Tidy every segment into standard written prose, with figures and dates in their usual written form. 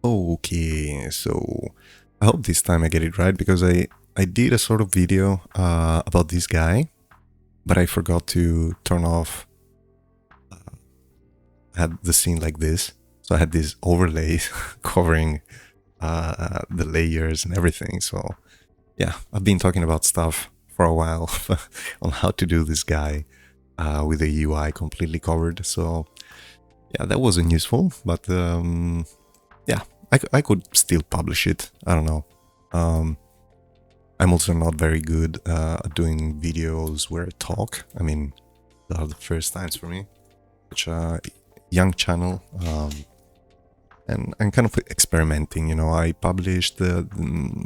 Okay, so I hope this time I get it right because I did a sort of video about this guy, but I forgot to turn off. I had the scene like this, so I had this overlay covering the layers and everything. So yeah, I've been talking about stuff for a while on how to do this guy with the UI completely covered. So yeah, that wasn't useful, but yeah, I could still publish it. I don't know. I'm also not very good at doing videos where I talk. I mean, those are the first times for me. Such a young channel, and I'm kind of experimenting. You know, I published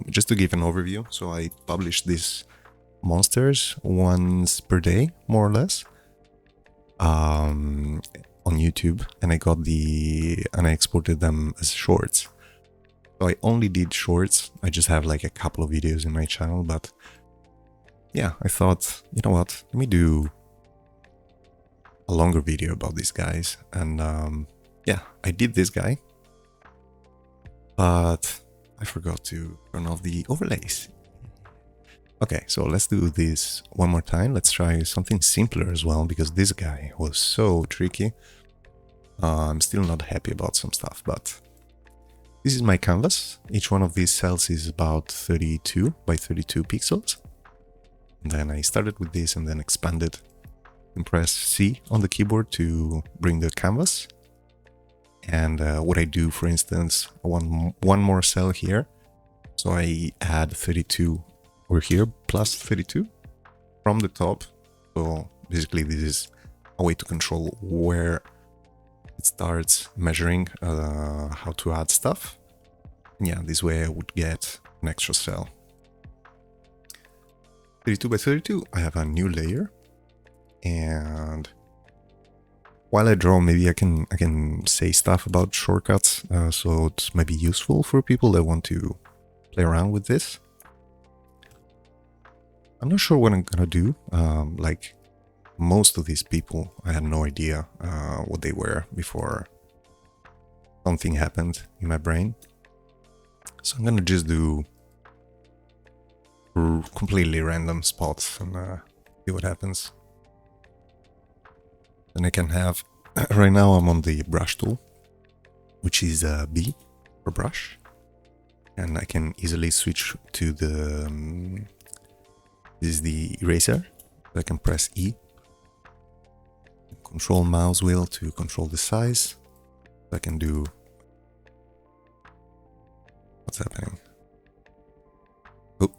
just to give an overview. So I published these monsters once per day, more or less, on YouTube, and I exported them as shorts. So I only did shorts. I just have like a couple of videos in my channel, but yeah, I thought, you know what, let me do a longer video about these guys. And yeah, I did this guy, but I forgot to turn off the overlays. Okay, so let's do this one more time. Let's try something simpler as well, because this guy was so tricky. I'm still not happy about some stuff, but this is my canvas. Each one of these cells is about 32 by 32 pixels. And then I started with this and then expanded and press C on the keyboard to bring the canvas. And what I do, for instance, one more cell here. So I add 32 over here plus 32 from the top. So basically this is a way to control where it starts measuring how to add stuff. Yeah, this way I would get an extra cell. 32 by 32, I have a new layer. And while I draw, maybe I can say stuff about shortcuts, so it might be useful for people that want to play around with this. I'm not sure what I'm gonna do. Like most of these people, I had no idea what they were before something happened in my brain. So I'm gonna just do completely random spots and see what happens. Then I can have, right now I'm on the brush tool, which is B for brush. And I can easily switch to the, this is the eraser. I can press E. Control mouse wheel to control the size. I can do, what's happening? Oh,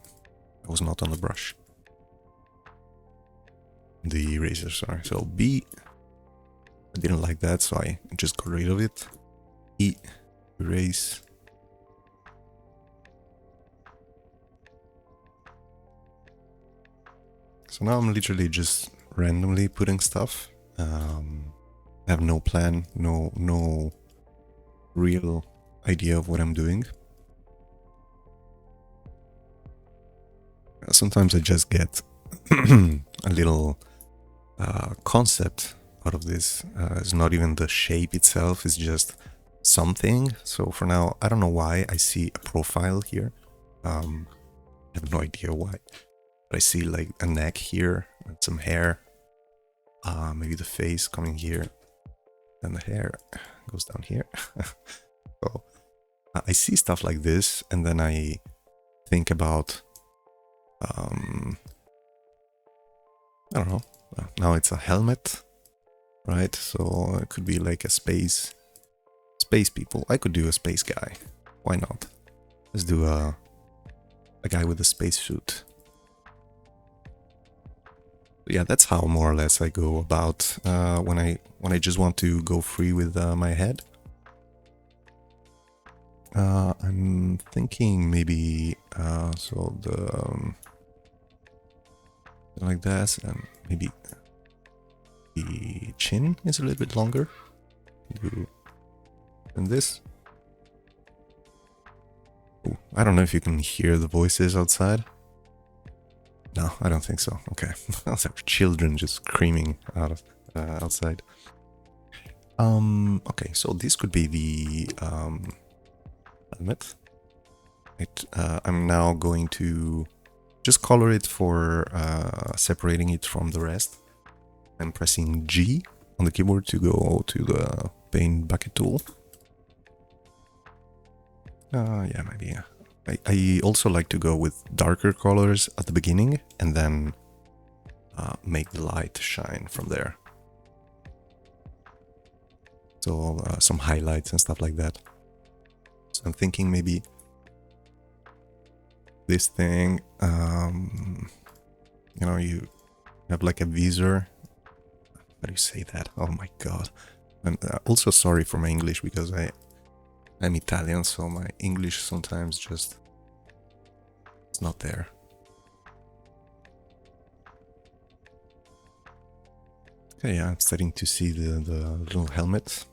I was not on the brush. The eraser, sorry. So B, I didn't like that, so I just got rid of it. E, erase. So now I'm literally just randomly putting stuff. I have no plan, no real idea of what I'm doing. Sometimes I just get a little concept out of this. It's not even the shape itself, it's just something. So for now, I don't know why I see a profile here. I have no idea why. But I see like a neck here and some hair. Maybe the face coming here. Then the hair goes down here. So I see stuff like this, and then I think about I don't know. Now it's a helmet, right? So it could be like a space people. I could do a space guy. Why not? Let's do a guy with a space suit. Yeah, that's how more or less I go about when I just want to go free with my head. I'm thinking maybe so the like that, and maybe the chin is a little bit longer than this. Ooh, I don't know if you can hear the voices outside. No, I don't think so. Okay, those are children just screaming out of outside. Okay, so this could be the helmet. I'm now going to just color it for separating it from the rest. I'm pressing G on the keyboard to go to the paint bucket tool. Yeah, maybe. I also like to go with darker colors at the beginning and then make the light shine from there. So some highlights and stuff like that. So I'm thinking maybe this thing, you know, you have like a visor. How do you say that? Oh my god. I'm also sorry for my English because I'm Italian, so my English sometimes just it's not there. Okay, yeah, I'm starting to see the little helmet.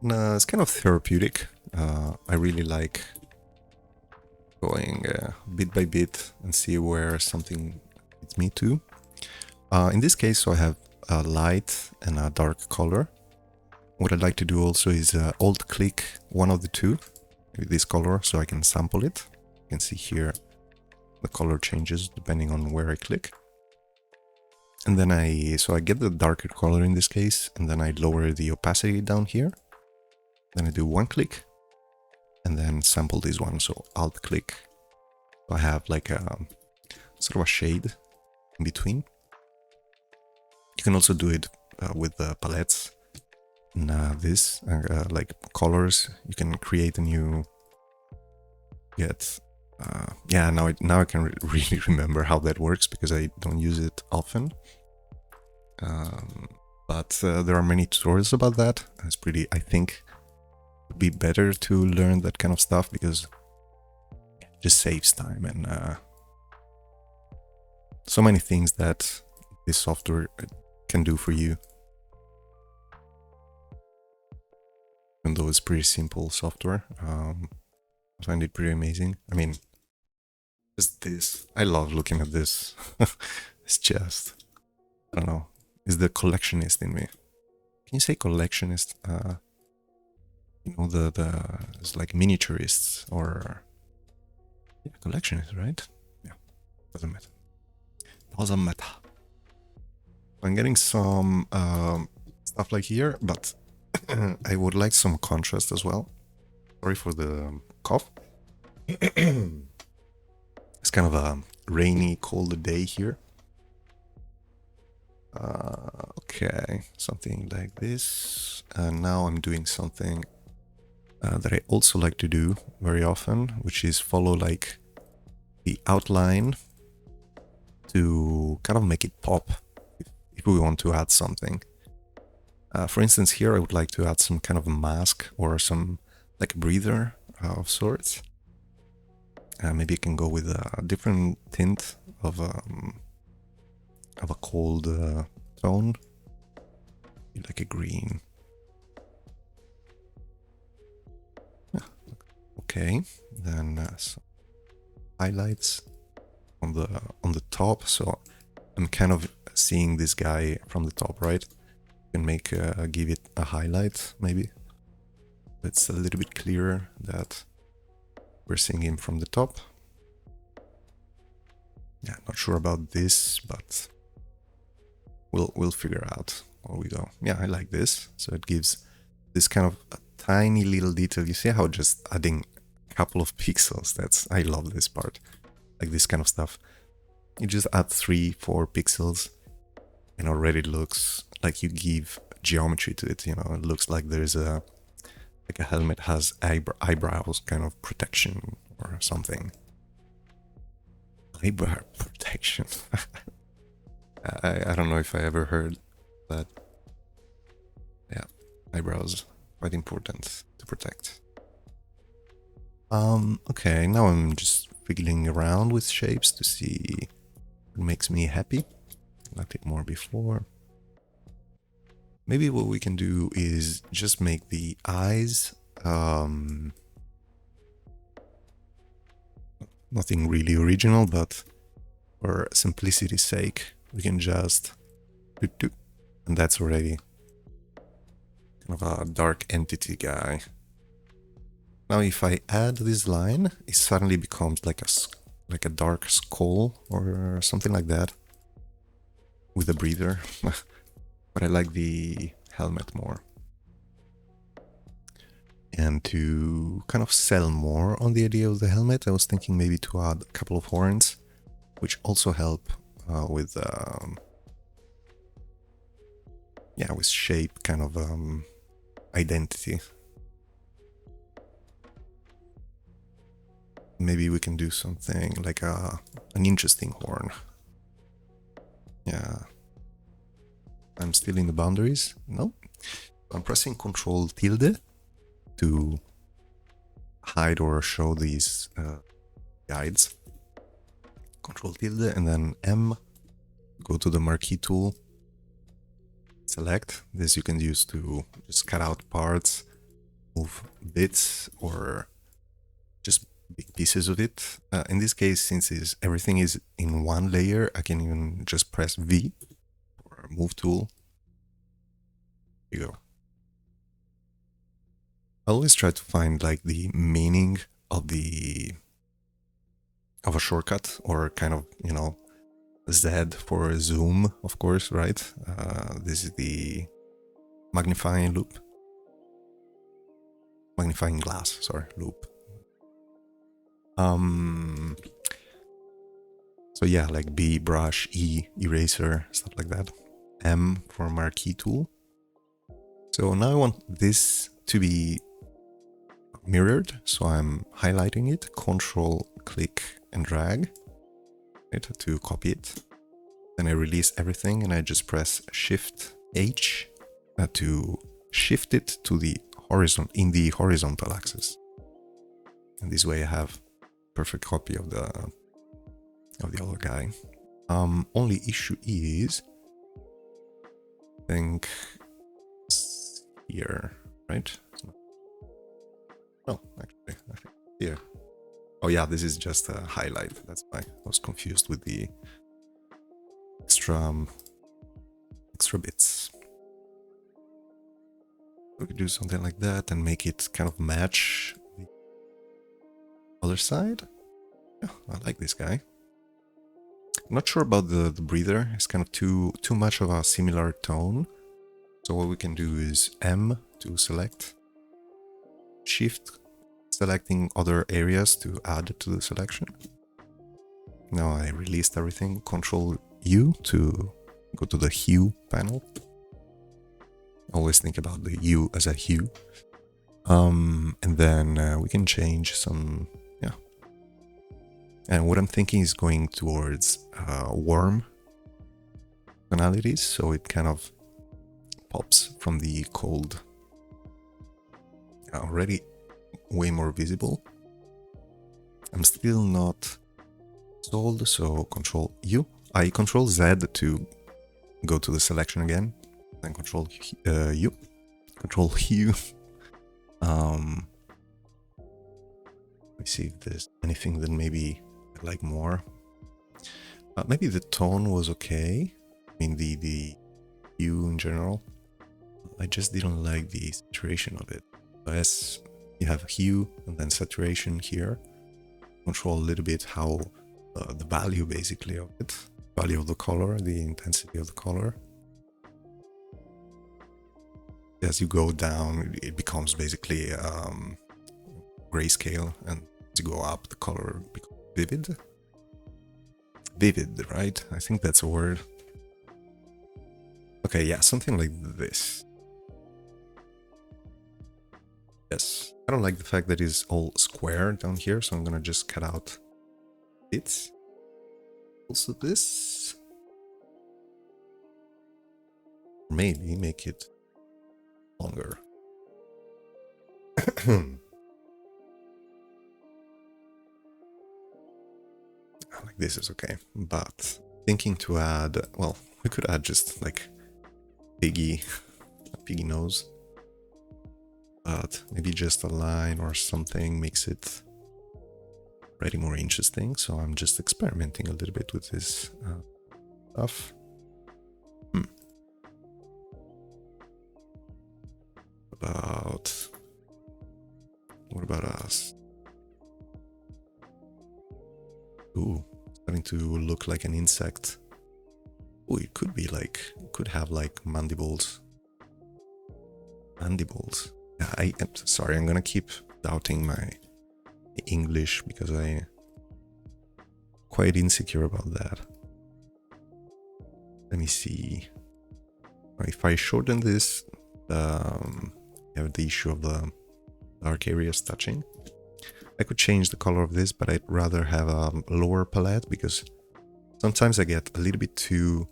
It's kind of therapeutic. I really like going bit by bit and see where something leads me to. In this case, so I have a light and a dark color. What I'd like to do also is alt-click one of the two, maybe this color, so I can sample it. You can see here the color changes depending on where I click. And then I get the darker color in this case, and then I lower the opacity down here. Then I do one click, and then sample this one, so alt-click. So I have like a sort of a shade in between. You can also do it with the palettes. And this, like colors, you can create a new, yeah, now I can really remember how that works because I don't use it often. But there are many tutorials about that. It's pretty, I think, it would be better to learn that kind of stuff because it just saves time and so many things that this software can do for you. Even though it's pretty simple software, I find it pretty amazing. I mean, just this. I love looking at this. It's just, I don't know. It's the collectionist in me. Can you say collectionist? You know, it's like miniaturists or yeah, collectionist, right? Yeah, doesn't matter. Doesn't matter. I'm getting some stuff like here, but I would like some contrast as well. Sorry for the cough. It's kind of a rainy, cold day here. Okay, something like this. And now I'm doing something that I also like to do very often, which is follow like the outline to kind of make it pop if we want to add something. For instance, here I would like to add some kind of a mask or some like a breather of sorts. Maybe I can go with a different tint of a cold tone, like a green. Yeah. Okay, then some highlights on the top. So I'm kind of seeing this guy from the top, right? Can make give it a highlight maybe. It's a little bit clearer that we're seeing him from the top. Yeah, not sure about this, but we'll figure out where we go. Yeah, I like this. So it gives this kind of a tiny little detail. You see how just adding a couple of pixels, I love this part. Like this kind of stuff. You just add 3-4 pixels and already it looks like you give geometry to it, you know. It looks like there's a helmet has eyebrows kind of protection or something. Eyebrow protection. I don't know if I ever heard that. Yeah, eyebrows quite important to protect. Okay, now I'm just fiddling around with shapes to see what makes me happy. Like it more before. Maybe what we can do is just make the eyes nothing really original, but for simplicity's sake, we can just do, and that's already kind of a dark entity guy. Now if I add this line, it suddenly becomes like a dark skull or something like that with a breather. But I like the helmet more. And to kind of sell more on the idea of the helmet, I was thinking maybe to add a couple of horns, which also help with shape kind of identity. Maybe we can do something like an interesting horn. Yeah. I'm still in the boundaries. No. I'm pressing Control tilde to hide or show these guides. Control tilde and then M. Go to the marquee tool. Select. This you can use to just cut out parts, move bits, or just big pieces of it. In this case, since everything is in one layer, I can even just press V or move tool. Here you go. I always try to find like the meaning of a shortcut, or kind of, you know, Z for zoom, of course, right? This is the magnifying glass, sorry, loop. So yeah, like B, brush, E, eraser, stuff like that. M for marquee tool. So now I want this to be mirrored, so I'm highlighting it, Control, click, and drag it to copy it. Then I release everything and I just press Shift H to shift it to the horizontal axis. And this way I have perfect copy of the other guy. Only issue is, I think here, right? No, actually, I think here. Oh yeah, this is just a highlight. That's why I was confused with the extra bits. We could do something like that and make it kind of match the other side. Yeah, I like this guy. I'm not sure about the breather. It's kind of too much of a similar tone. So what we can do is M to select, Shift, selecting other areas to add to the selection. Now I released everything, Control U to go to the hue panel. Always think about the U as a hue. And then we can change some, yeah. And what I'm thinking is going towards warm tonalities, so it kind of pops from the cold. Already way more visible. I'm still not sold, so Control U. I Control Z to go to the selection again, then Control U, Control Hue. Let me see if there's anything that maybe I like more. Maybe the tone was okay. I mean the hue in general. I just didn't like the saturation of it. As you have hue and then saturation here, control a little bit how the value basically of it, value of the color, the intensity of the color. As you go down, it becomes basically grayscale, and as you go up, the color becomes vivid. Vivid, right? I think that's a word. Okay, yeah, something like this. Yes, I don't like the fact that it's all square down here, so I'm gonna just cut out bits. Also this. Maybe make it longer. Like this is okay, but thinking to add, well, we could add just like a piggy nose, but maybe just a line or something makes it already more interesting. So I'm just experimenting a little bit with this stuff. about us? Ooh, starting to look like an insect. Oh, it could be like, it could have like mandibles. Mandibles. Yeah, I'm sorry, I'm gonna keep doubting my English because I'm quite insecure about that. Let me see. If I shorten this, I have the issue of the dark areas touching. I could change the color of this, but I'd rather have a lower palette because sometimes I get a little bit too,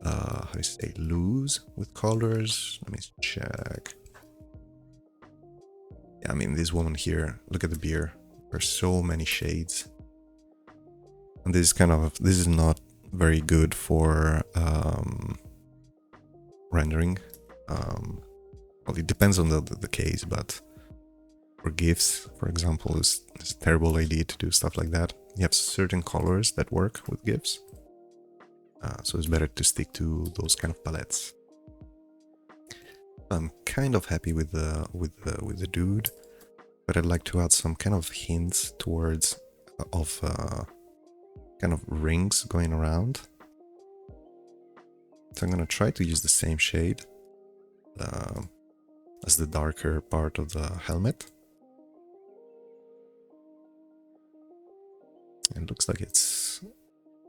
how do you say, loose with colors. Let me check. Yeah, I mean, this woman here, look at the beer. There's so many shades. And this is not very good for rendering. Well, it depends on the case, but for GIFs, for example, it's a terrible idea to do stuff like that. You have certain colors that work with GIFs, so it's better to stick to those kind of palettes. I'm kind of happy with the dude, but I'd like to add some kind of hints towards kind of rings going around. So I'm gonna try to use the same shade as the darker part of the helmet. It looks like it's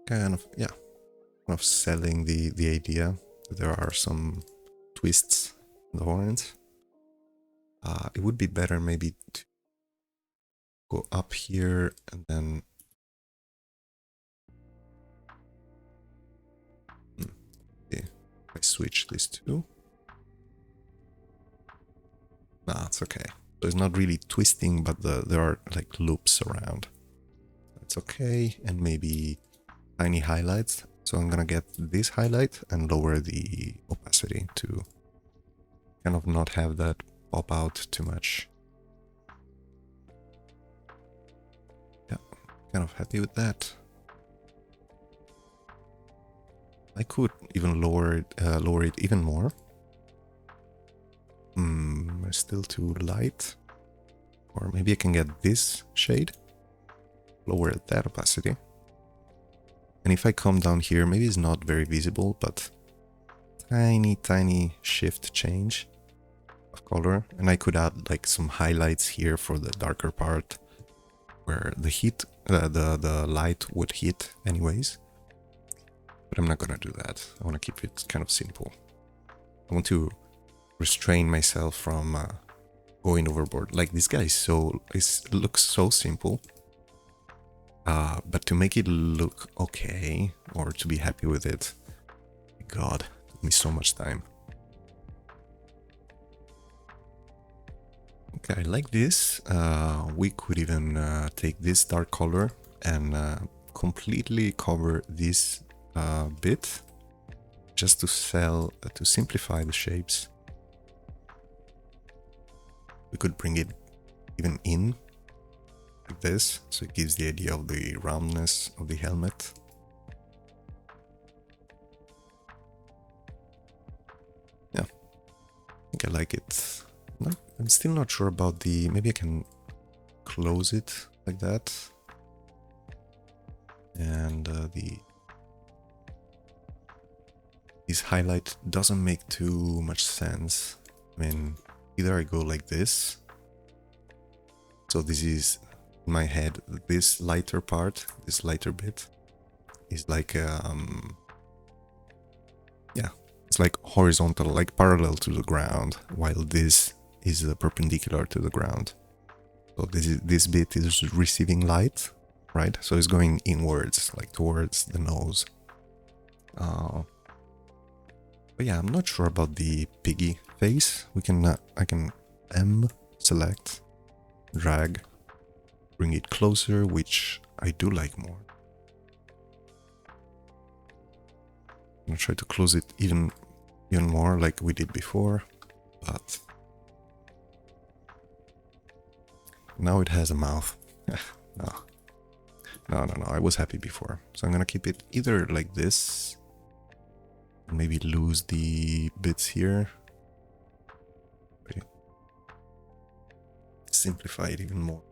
kind of selling the idea that there are some twists in the horns. It would be better maybe to go up here and then okay, I switch these two. Nah, it's okay. So it's not really twisting, but there are like loops around. It's okay, and maybe tiny highlights. So I'm gonna get this highlight and lower the opacity to kind of not have that pop out too much. Yeah, kind of happy with that. I could even lower it even more. Still too light. Or maybe I can get this shade, lower that opacity. And if I come down here, maybe it's not very visible, but tiny shift change of color. And I could add like some highlights here for the darker part where the heat, the light would hit anyways. But I'm not gonna do that. I want to keep it kind of simple. I want to restrain myself from going overboard. Like, this guy looks so simple. But to make it look okay, or to be happy with it, God, it took me so much time. Okay, I like this. We could even take this dark color and completely cover this bit, just to simplify the shapes. We could bring it even in like this, so it gives the idea of the roundness of the helmet. Yeah, I think I like it. No, I'm still not sure about the... Maybe I can close it like that. And this highlight doesn't make too much sense. I mean, either I go like this. So this is, in my head, this lighter part, this lighter bit, is like, yeah, it's like horizontal, like parallel to the ground, while this is perpendicular to the ground. So this bit is receiving light, right? So it's going inwards, like towards the nose. But yeah, I'm not sure about the piggy face. I can select, drag, bring it closer, which I do like more. I'm gonna try to close it even more like we did before, but now it has a mouth. No, I was happy before. So I'm gonna keep it either like this, maybe lose the bits here. simplify it even more.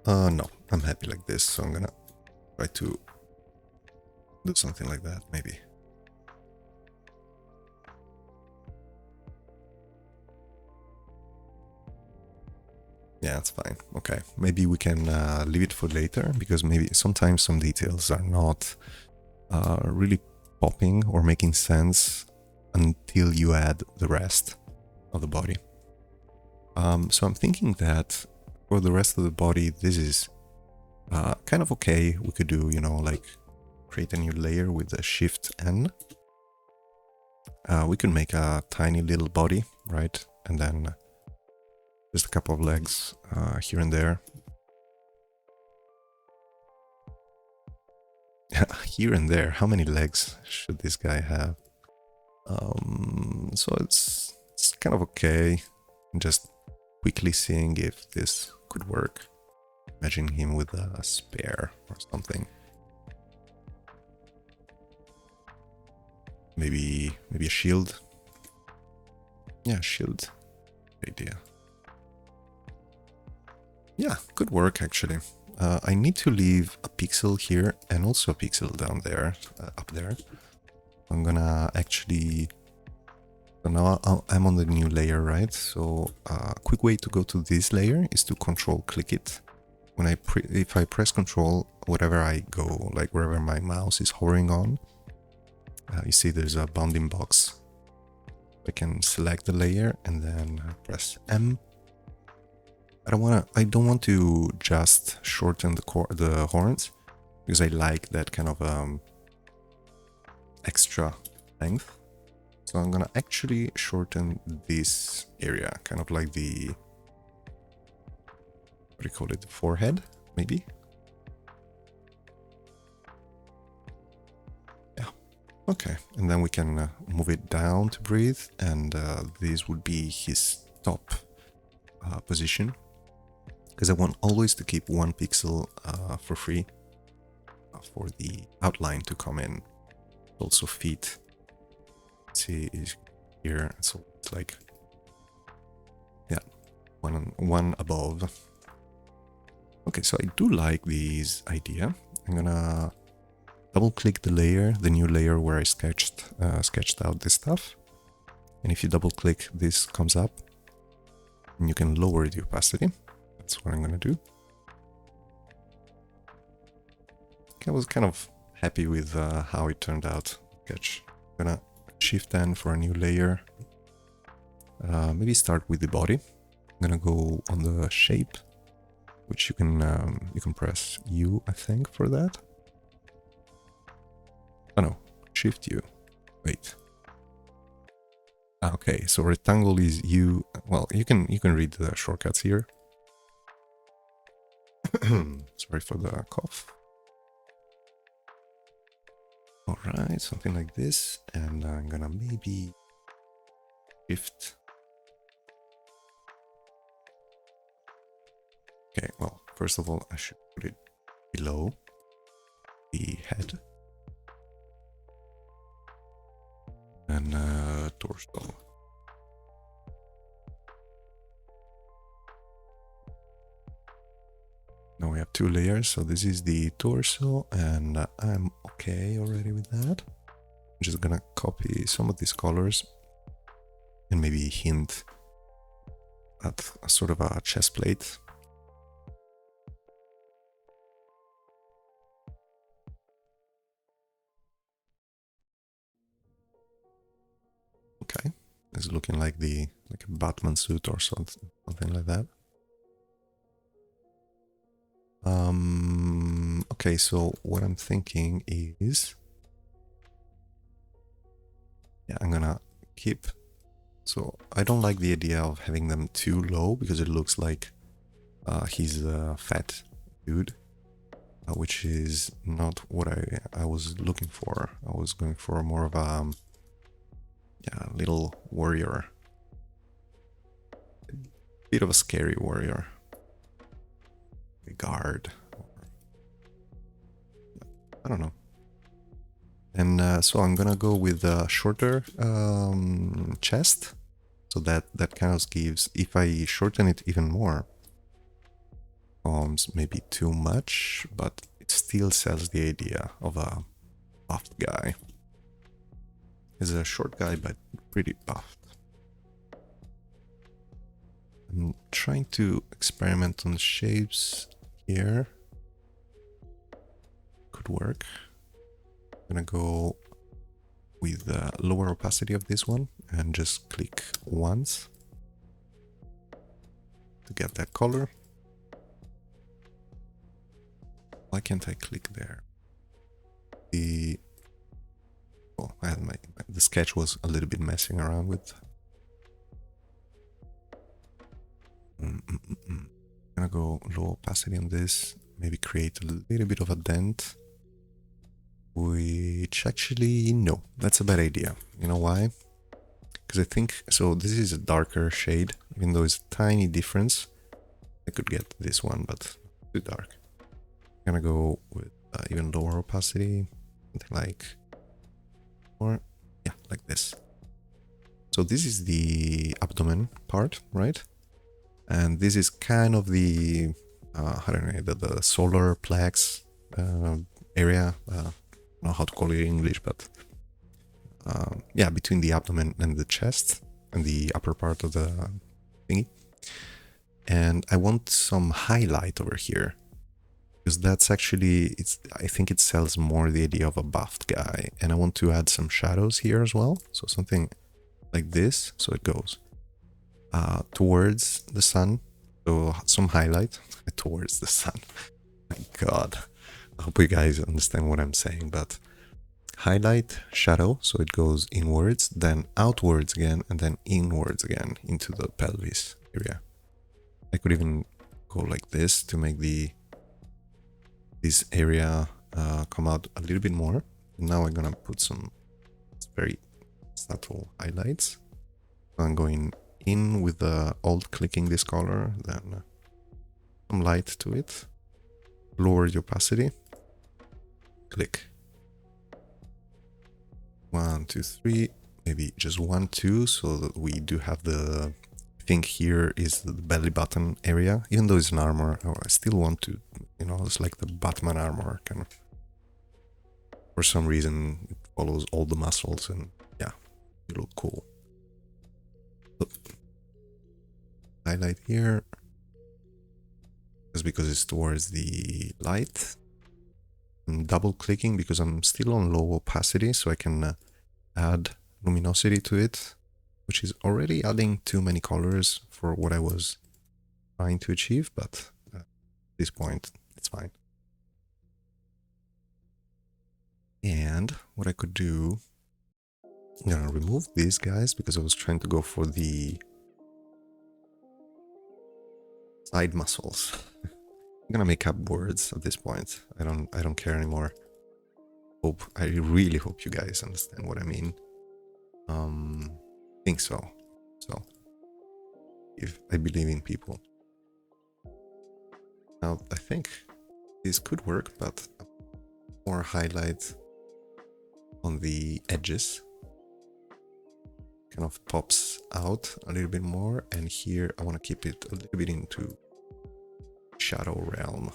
No, I'm happy like this, so I'm gonna try to do something like that, maybe. Yeah, it's fine. Okay, maybe we can leave it for later, because maybe sometimes some details are not really popping or making sense until you add the rest of the body. So I'm thinking that for the rest of the body, this is kind of okay. We could do, you know, like create a new layer with a Shift N. We could make a tiny little body, right? And then just a couple of legs here and there. Here and there. How many legs should this guy have? So it's kind of okay. I'm just quickly seeing if this could work. Imagine him with a spear or something. Maybe a shield. Yeah, shield. Good idea. Yeah, could work actually. I need to leave a pixel here and also a pixel down there, up there. I'm gonna actually... So now I'm on the new layer, right? So a quick way to go to this layer is to control click it. When if I press control, wherever I go, like wherever my mouse is hovering on, you see there's a bounding box. I can select the layer and then press M. I don't want to just shorten the horns, because I like that kind of extra length. So I'm gonna actually shorten this area, kind of like the, what do you call it, the forehead, maybe? Yeah, okay. And then we can move it down to breathe, and this would be his top position. Because I want always to keep one pixel for free for the outline to come in. Also feet. See, is here, so it's like, yeah, one above. Okay, so I do like this idea. I'm gonna double click the layer, the new layer where I sketched out this stuff. And if you double click, this comes up and you can lower the opacity. That's what I'm gonna do. I was kind of happy with how it turned out. Sketch. I'm gonna Shift N for a new layer. Maybe start with the body. I'm gonna go on the shape, which you can press U, I think, for that. Oh no, Shift U. Wait. Okay, so rectangle is U. Well, you can read the shortcuts here. Sorry for the cough. Alright, something like this, and I'm gonna maybe shift. Okay, well, first of all, I should put it below the head. And torso. Now we have two layers, so this is the torso, and I'm okay already with that. I'm just gonna copy some of these colors and maybe hint at a sort of a chest plate. Okay, it's looking like a Batman suit or something like that. Okay, so what I'm thinking is, yeah, I'm gonna keep, so I don't like the idea of having them too low, because it looks like he's a fat dude, which is not what I was looking for. I was going for more of a little warrior, a bit of a scary warrior, a guard. I don't know. And so I'm gonna go with a shorter chest. So that kind of gives, if I shorten it even more, maybe too much, but it still sells the idea of a buffed guy. He's a short guy, but pretty buffed. I'm trying to experiment on shapes here. Could work. I'm gonna go with the lower opacity of this one and just click once to get that color. Why can't I click there? I had the sketch was a little bit messing around with. I'm gonna go low opacity on this, maybe create a little bit of a dent, which actually, no, that's a bad idea. You know why? Because I think, so this is a darker shade, even though it's a tiny difference. I could get this one, but too dark. I'm gonna go with even lower opacity, something like, or yeah, like this. So this is the abdomen part, right? And this is kind of the, I don't know, the solar plex area. I don't know how to call it in English, but yeah, between the abdomen and the chest and the upper part of the thingy. And I want some highlight over here, because that's actually, I think it sells more the idea of a buffed guy. And I want to add some shadows here as well. So something like this. So it goes towards the sun. So some highlight towards the sun. My God. I hope you guys understand what I'm saying, but highlight, shadow, so it goes inwards, then outwards again, and then inwards again into the pelvis area. I could even go like this to make this area come out a little bit more. Now I'm gonna put some very subtle highlights. I'm going in with the alt clicking this color, then some light to it, lower the opacity, click. 1, 2, 3, maybe just 1, 2, so that we do have the thing here is the belly button area. Even though it's an armor, I still want to, you know, it's like the Batman armor kind of. For some reason, it follows all the muscles, and yeah, you look cool. Look. Highlight here, just because it's towards the light. I'm double clicking because I'm still on low opacity, so I can add luminosity to it, which is already adding too many colors for what I was trying to achieve, but at this point, it's fine. And what I could do, I'm gonna remove these guys because I was trying to go for the side muscles. I'm gonna make up words at this point. I don't care anymore. I really hope you guys understand what I mean. I think so. So if I believe in people. Now I think this could work, but more highlight on the edges. Kind of pops out a little bit more, and here I want to keep it a little bit into shadow realm.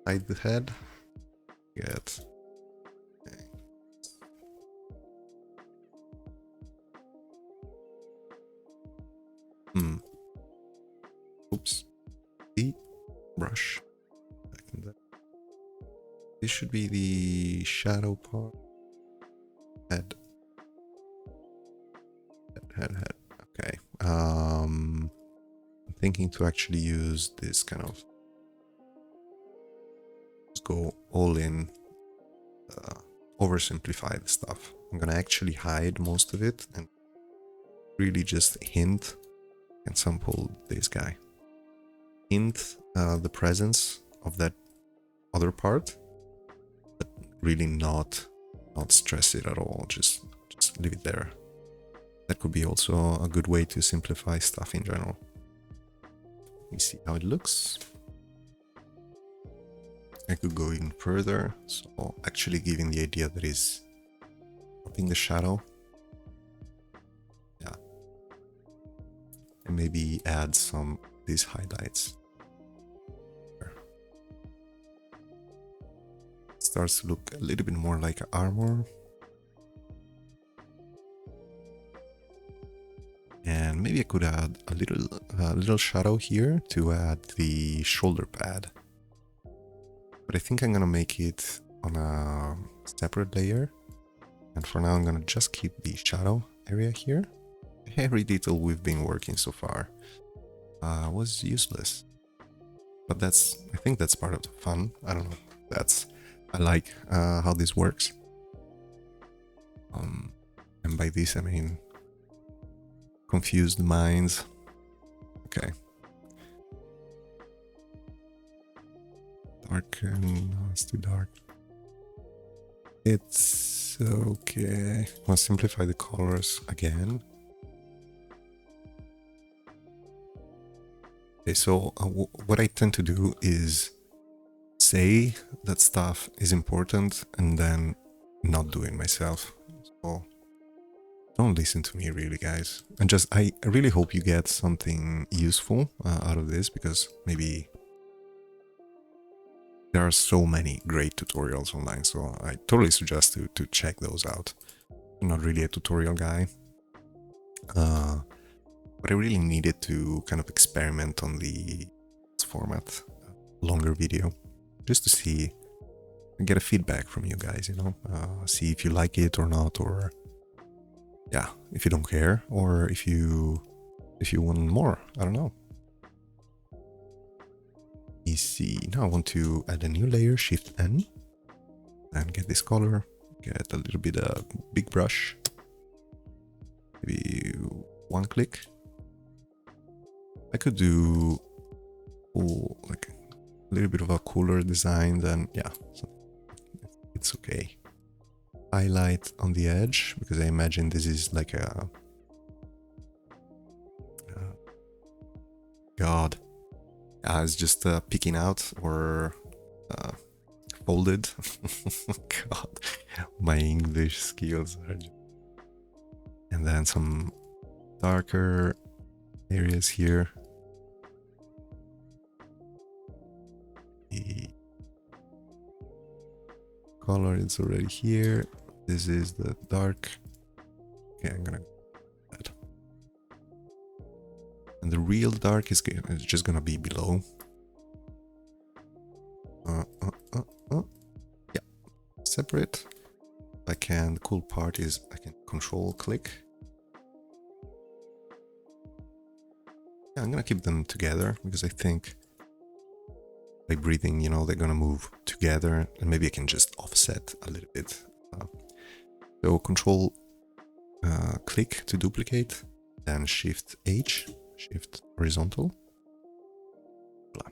Hide the head. Get. Oops. The brush. This should be the shadow part. Head. Head. Okay. I'm thinking to actually use this kind of. Just go all in. Oversimplify the stuff. I'm gonna actually hide most of it and really just hint and sample this guy. Hint the presence of that other part, but really not stress it at all. Just leave it there. That could be also a good way to simplify stuff in general. Let me see how it looks. I could go even further, so actually giving the idea that is dropping the shadow. Yeah. And maybe add some of these highlights. It starts to look a little bit more like armor. And maybe I could add a little shadow here to add the shoulder pad. But I think I'm gonna make it on a separate layer. And for now I'm gonna just keep the shadow area here. Every detail we've been working so far was useless. But I think that's part of the fun. I don't know. I like how this works. And by this I mean confused minds. Okay. Darken. No, it's too dark. It's okay. I'll simplify the colors again. Okay, so what I tend to do is say that stuff is important and then not do it myself. So don't listen to me, really, guys. And I really hope you get something useful out of this, because maybe there are so many great tutorials online, so I totally suggest to check those out. I'm not really a tutorial guy, but I really needed to kind of experiment on the format, longer video, just to see, get a feedback from you guys, you know, see if you like it or not, or yeah, if you don't care, or if you want more, I don't know. You see, now I want to add a new layer, Shift N, and get this color, get a little bit of big brush, maybe one click. I could do like a little bit of a cooler design, then yeah, so it's okay. Highlight on the edge, because I imagine this is like a God. It's just picking out or folded. God, my English skills are just... And then some darker areas here. The color is already here. This is the dark. Okay, I'm gonna do that. And the real dark is just gonna be below. Yeah, separate. I can. The cool part is I can control click. Yeah, I'm gonna keep them together because I think by breathing, you know, they're gonna move together, and maybe I can just offset a little bit. So control click to duplicate, then Shift H, Shift horizontal. Blah.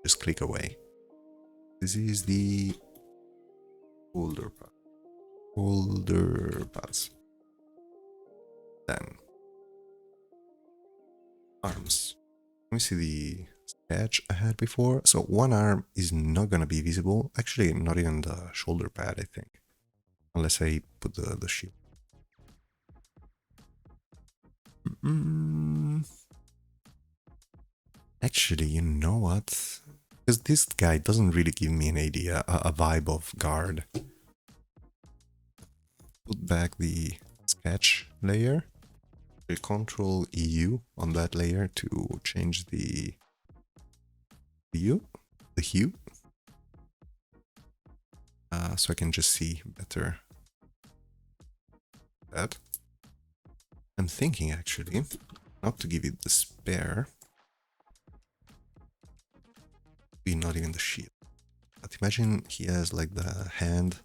Just click away. This is the shoulderpads. Then arms. Let me see the sketch I had before. So one arm is not gonna be visible. Actually, not even the shoulder pad, I think. Unless I put the shield. Actually, you know what? Because this guy doesn't really give me an idea, a vibe of guard. Put back the sketch layer. Control EU on that layer to change the hue. So I can just see better that. I'm thinking actually not to give it the spare, be not even the shield. But imagine he has like the hand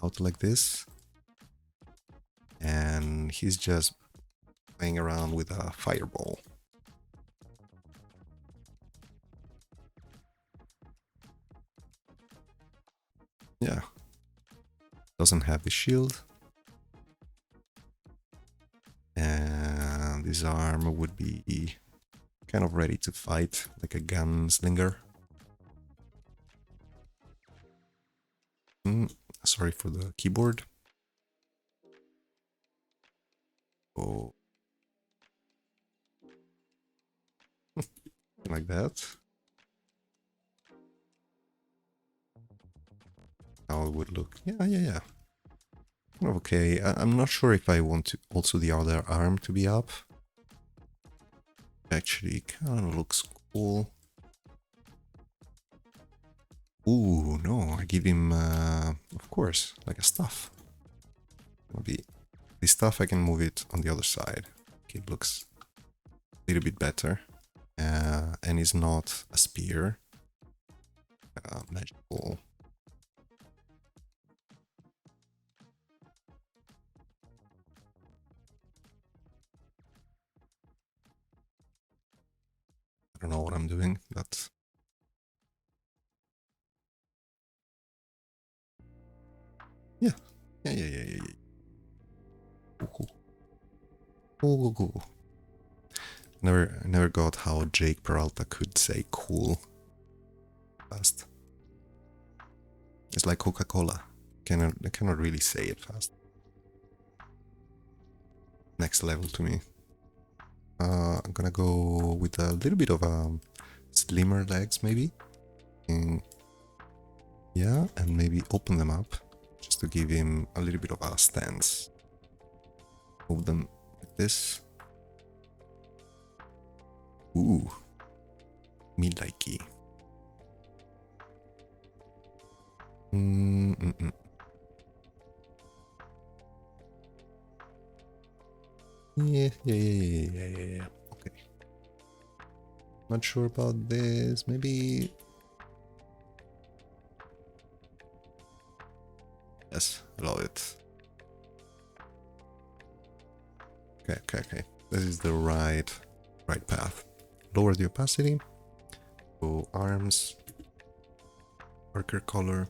out like this, and he's just playing around with a fireball. Yeah, doesn't have the shield, and this arm would be kind of ready to fight like a gunslinger. Sorry for the keyboard. Oh, like that. How it would look. Yeah. Okay, I'm not sure if I want to also the other arm to be up. Actually, kind of looks cool. Ooh, no, I give him, of course, like a stuff. Maybe the stuff, I can move it on the other side. Okay, it looks a little bit better. And it's not a spear. Magical. I don't know what I'm doing, but... Yeah. Ooh. Never got how Jake Peralta could say cool fast. It's like Coca-Cola. I cannot really say it fast. Next level to me. I'm gonna go with a little bit of slimmer legs, maybe. Yeah, and maybe open them up just to give him a little bit of a stance. Move them like this. Ooh, me likey. Yeah. Okay. Not sure about this. Maybe. Yes, love it. Okay. This is the right path. Lower the opacity. Go arms. Darker color.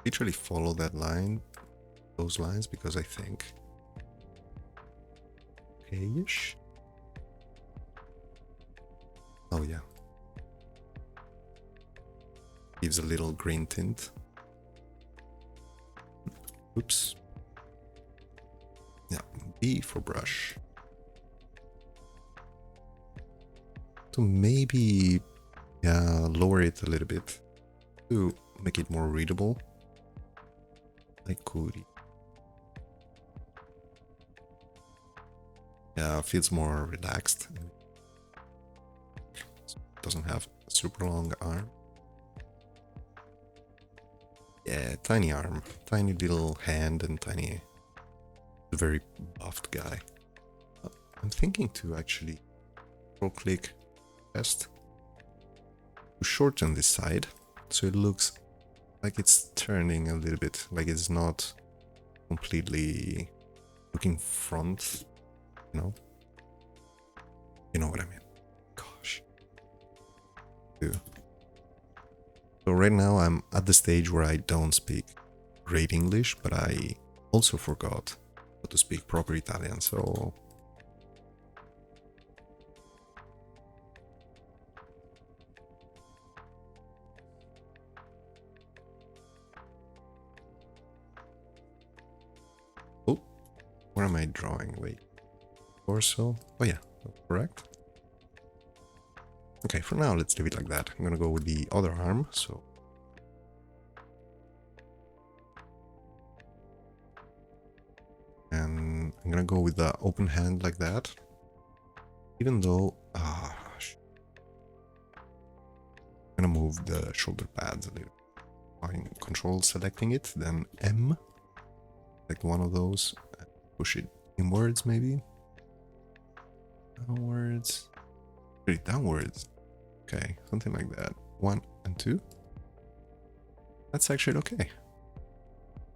Literally follow that line. Those lines, because I think. Okay-ish. Oh yeah. Gives a little green tint. Oops. Yeah, B for brush. To maybe, yeah, lower it a little bit to make it more readable. Like could. Yeah, feels more relaxed. Doesn't have a super long arm. Yeah, tiny arm, tiny little hand, and tiny, very buffed guy. I'm thinking to actually click chest to shorten this side, so it looks like it's turning a little bit, like it's not completely looking front, you know? You know what I mean? Gosh. Dude. So right now I'm at the stage where I don't speak great English, but I also forgot how to speak proper Italian, so... Oh, where am I drawing? Wait. Torso? Oh yeah, correct. Okay, for now let's leave it like that. I'm gonna go with the other arm, so... And I'm gonna go with the open hand like that. Even though... I'm gonna move the shoulder pads a little. I'm control selecting it, then M. Like one of those. Push it inwards maybe. Downwards. Put it downwards. Okay, something like that. 1 and 2. That's actually okay.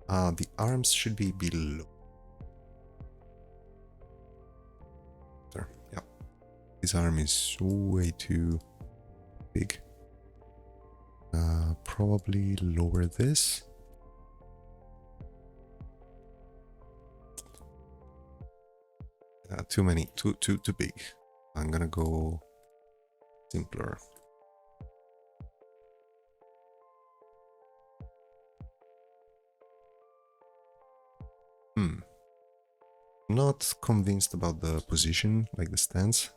The arms should be below. There, yeah. This arm is way too big. Probably lower this. Too many, too big. I'm gonna go simpler. Not convinced about the position, like the stance,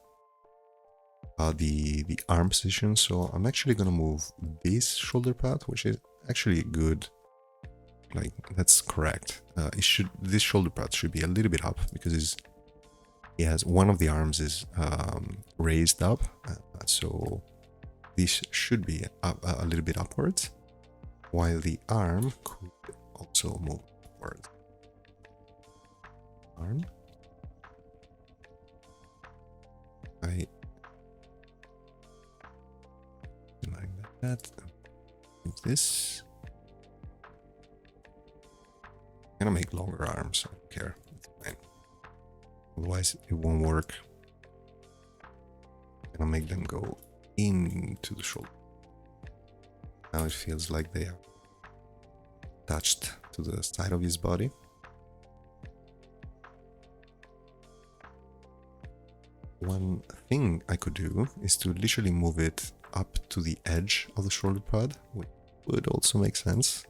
the arm position. So I'm actually gonna move this shoulder pad, which is actually good. Like that's correct. This shoulder pad should be a little bit up because he has one of the arms is raised up, so this should be up, a little bit upwards, while the arm could also move upwards. Arm. Like that. Move this. I'm gonna make longer arms. I don't care. It's fine. Otherwise, it won't work. I'm gonna make them go into the shoulder. Now it feels like they are attached to the side of his body. One thing I could do is to literally move it up to the edge of the shoulder pad, which would also make sense.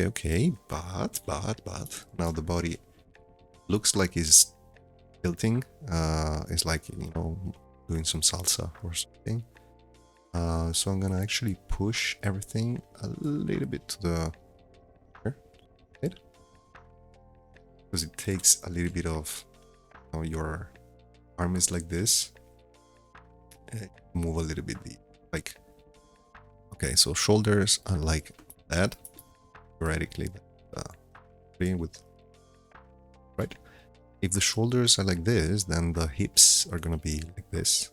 Okay, but now the body looks like it's tilting. It's like, you know, doing some salsa or something. So I'm gonna actually push everything a little bit to the right, because it takes a little bit of, you know, your arm is like this. Move a little bit like, okay, so shoulders are like that. Theoretically, with right. If the shoulders are like this, then the hips are gonna be like this,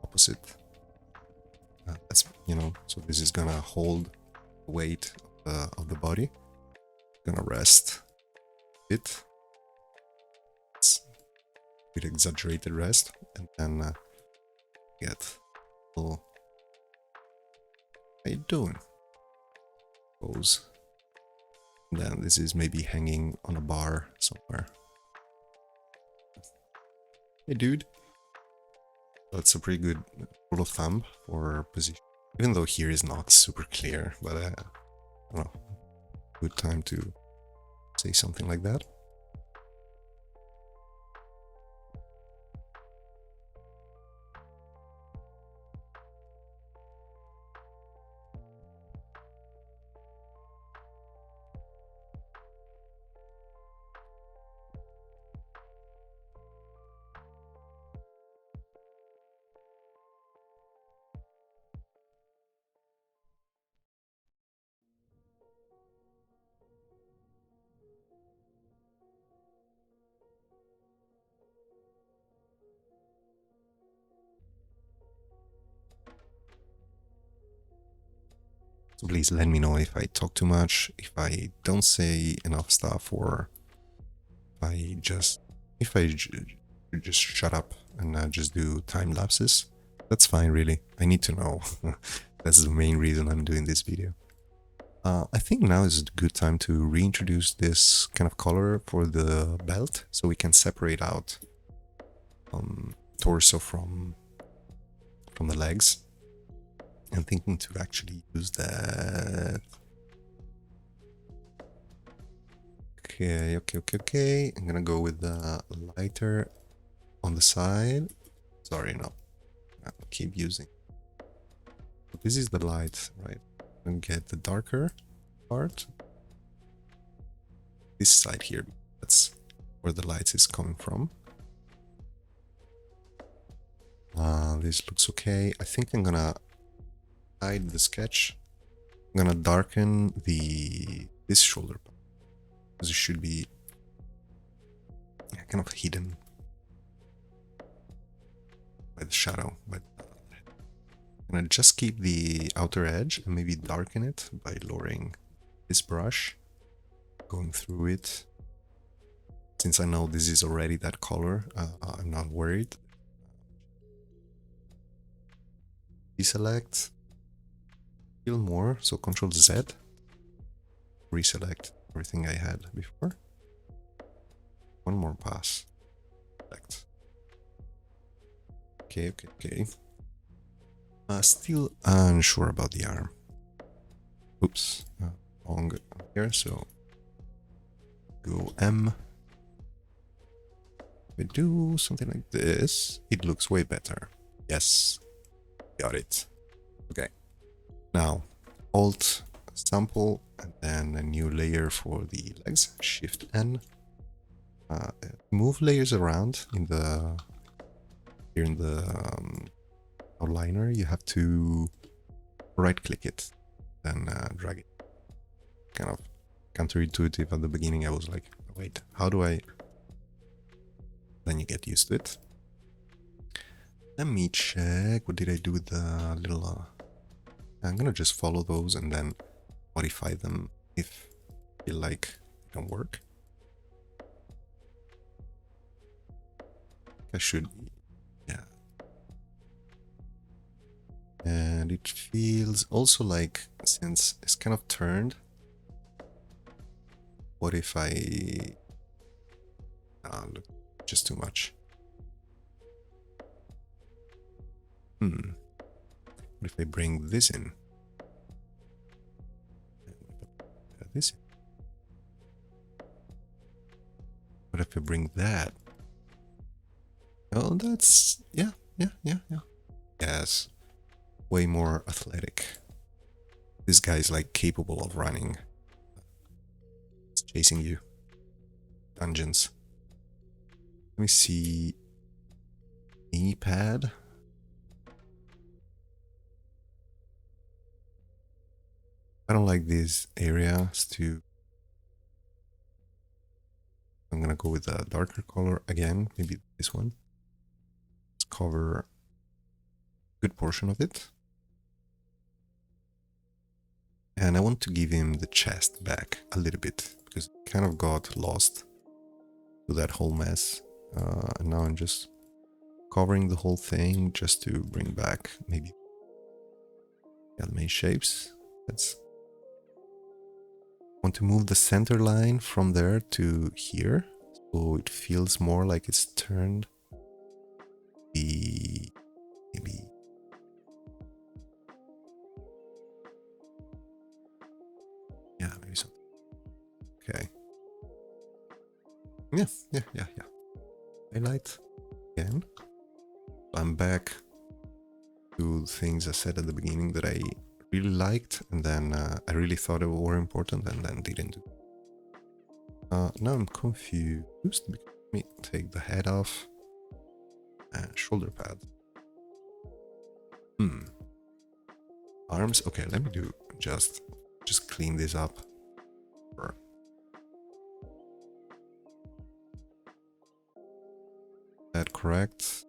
opposite. That's, you know, so this is gonna hold the weight of the body. Gonna rest a bit. It's a bit exaggerated rest, and then get. Oh, how you doing? Pose. Then this is maybe hanging on a bar somewhere. Hey dude. That's a pretty good rule of thumb for position. Even though here is not super clear, but I don't know. Good time to say something like that. So please let me know if I talk too much, if I don't say enough stuff, or if I just shut up and just do time lapses. That's fine, really. I need to know. That's the main reason I'm doing this video. I think now is a good time to reintroduce this kind of color for the belt, so we can separate out torso from the legs. I'm thinking to actually use that. Okay. I'm gonna go with the lighter on the side. Sorry, no. I'll keep using. But this is the light, right? And get the darker part. This side here, that's where the light is coming from. This looks okay. I think I'm gonna hide the sketch. I'm gonna darken this shoulder part, because it should be kind of hidden by the shadow. But I'm gonna just keep the outer edge and maybe darken it by lowering this brush, going through it. Since I know this is already that color, I'm not worried. deselect, fill more, so Control Z, reselect everything I had before. One more pass. Select. Okay. Still unsure about the arm. Oops, wrong here, so go M. We do something like this, it looks way better. Yes, got it. Okay, now Alt sample and then a new layer for the legs, Shift N. Move layers around in the here in the outliner. You have to right click it, then drag it. Kind of counterintuitive at the beginning. I was like, wait, how do I? Then you get used to it. Let me check. What did I do with the little... I'm gonna just follow those and then modify them if I feel like it don't work. I should... yeah. And it feels also like, since it's kind of turned, what if I... look, just too much. What if I bring this in? This in? What if I bring that? Oh, that's... yeah. Yes. Way more athletic. This guy's like capable of running. It's chasing you. Dungeons. Let me see. Knee pad. I don't like these areas too. I'm gonna go with a darker color again, maybe this one. Let's cover a good portion of it. And I want to give him the chest back a little bit, because it kind of got lost to that whole mess. And now I'm just covering the whole thing just to bring back maybe main shapes. Let's want to move the center line from there to here, so it feels more like it's turned. Maybe yeah, maybe something. Okay. Yeah. Highlight again. I'm back to things I said at the beginning that I really liked, and then I really thought they were important, and then didn't do. Now I'm confused. Let me take the head off. Shoulder pads. Arms. Okay, let me do just clean this up. That correct?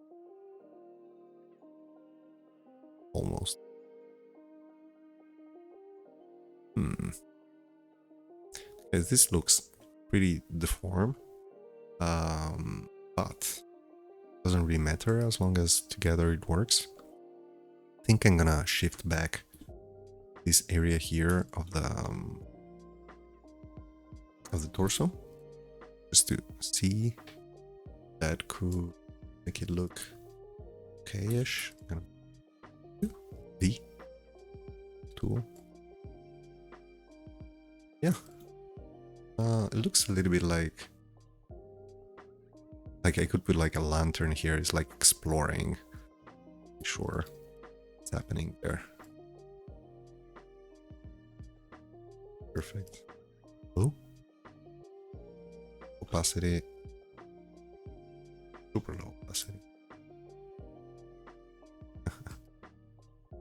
Almost. Okay, this looks pretty deformed, but doesn't really matter as long as together it works. I think I'm gonna shift back this area here of the torso, just to see. That could make it look okay-ish. V tool. Yeah. It looks a little bit like I could put like a lantern here. It's like exploring. Sure, what's happening there? Perfect. Oh, opacity. Super low opacity.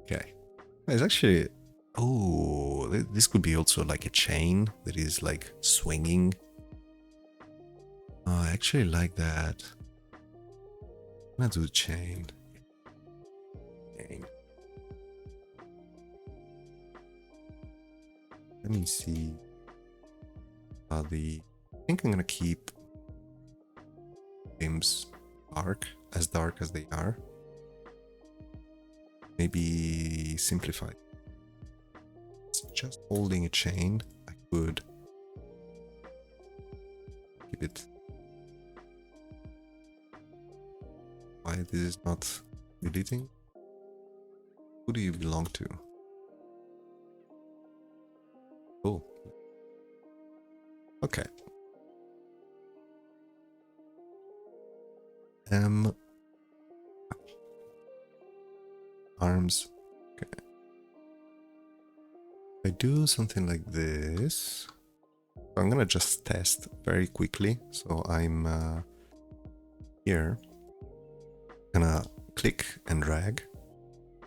Okay. It's actually... oh, this could be also like a chain that is like swinging. Oh, I actually like that. I'm gonna do chain. Let me see. I think I'm gonna keep limbs dark as they are. maybe simplify. It's just holding a chain. I could keep it. Why this is not deleting? Who do you belong to? Oh. Okay. Arms. Okay. If I do something like this, I'm gonna just test very quickly. So I'm here, gonna click and drag.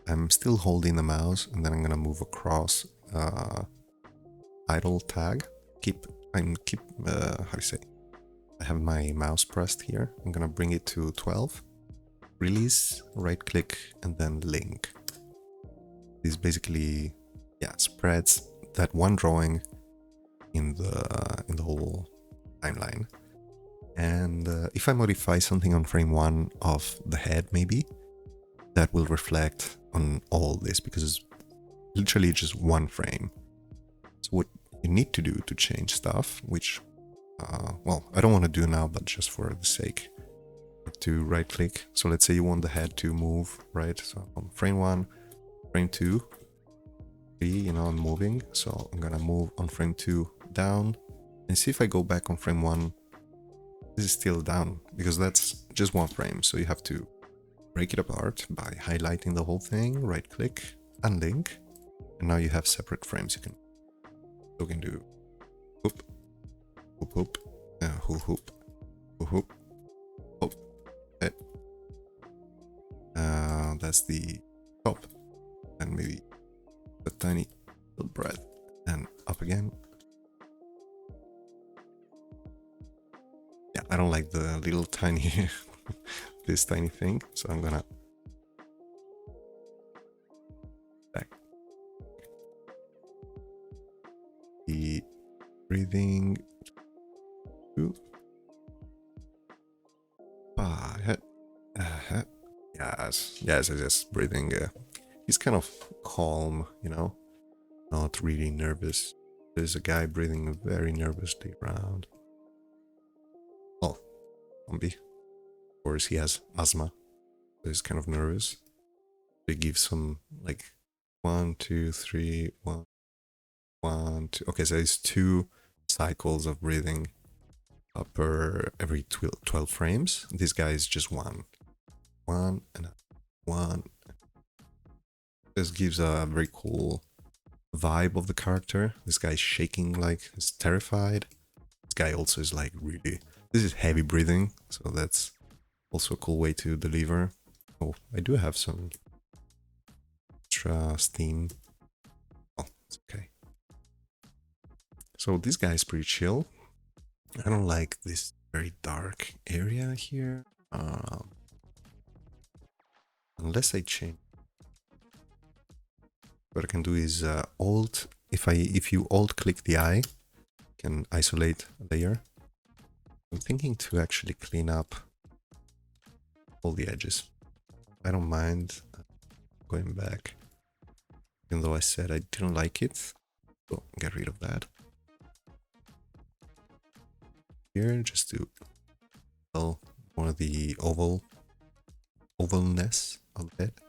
I'm still holding the mouse, and then I'm gonna move across idle tag. How do you say? I have my mouse pressed here. I'm gonna bring it to 12. Release, right click, and then link. This basically, yeah, spreads that one drawing in the whole timeline. And if I modify something on frame 1 of the head, maybe that will reflect on all this, because it's literally just one frame. So what you need to do to change stuff, which well, I don't want to do now, but just for the sake, to right click. So let's say you want the head to move, right? So on frame 1, frame 2, 3, you know, I'm moving. So I'm gonna move on frame 2 down, and see if I go back on frame 1, this is still down, because that's just one frame. So you have to break it apart by highlighting the whole thing, right click, unlink, and now you have separate frames. You can do hoop, hoop, hoop, hoop, hoop, hoop, hoop, hoop. Okay. That's the top, and maybe a tiny little breath, and up again. Yeah, I don't like the little tiny this tiny thing, so I'm gonna back. The breathing. Yes, breathing. He's kind of calm, you know, not really nervous. There's a guy breathing very nervously around. Well, zombie. Of course, he has asthma, so he's kind of nervous. They give some like 1, 2, 3, 1, 1, 2. Okay, so it's 2 cycles of breathing per every 12 frames. This guy is just 1 and 1. This gives a very cool vibe of the character. This guy's shaking like he's terrified. This guy also is like really, this is heavy breathing, so that's also a cool way to deliver. Oh, I do have some extra steam. Oh, it's okay. So this guy is pretty chill. I don't like this very dark area here. Unless I change. What I can do is Alt. If you Alt click the eye, you can isolate a layer. I'm thinking to actually clean up all the edges. I don't mind going back, even though I said I didn't like it. So get rid of that. Here, just to tell more of the ovalness of it.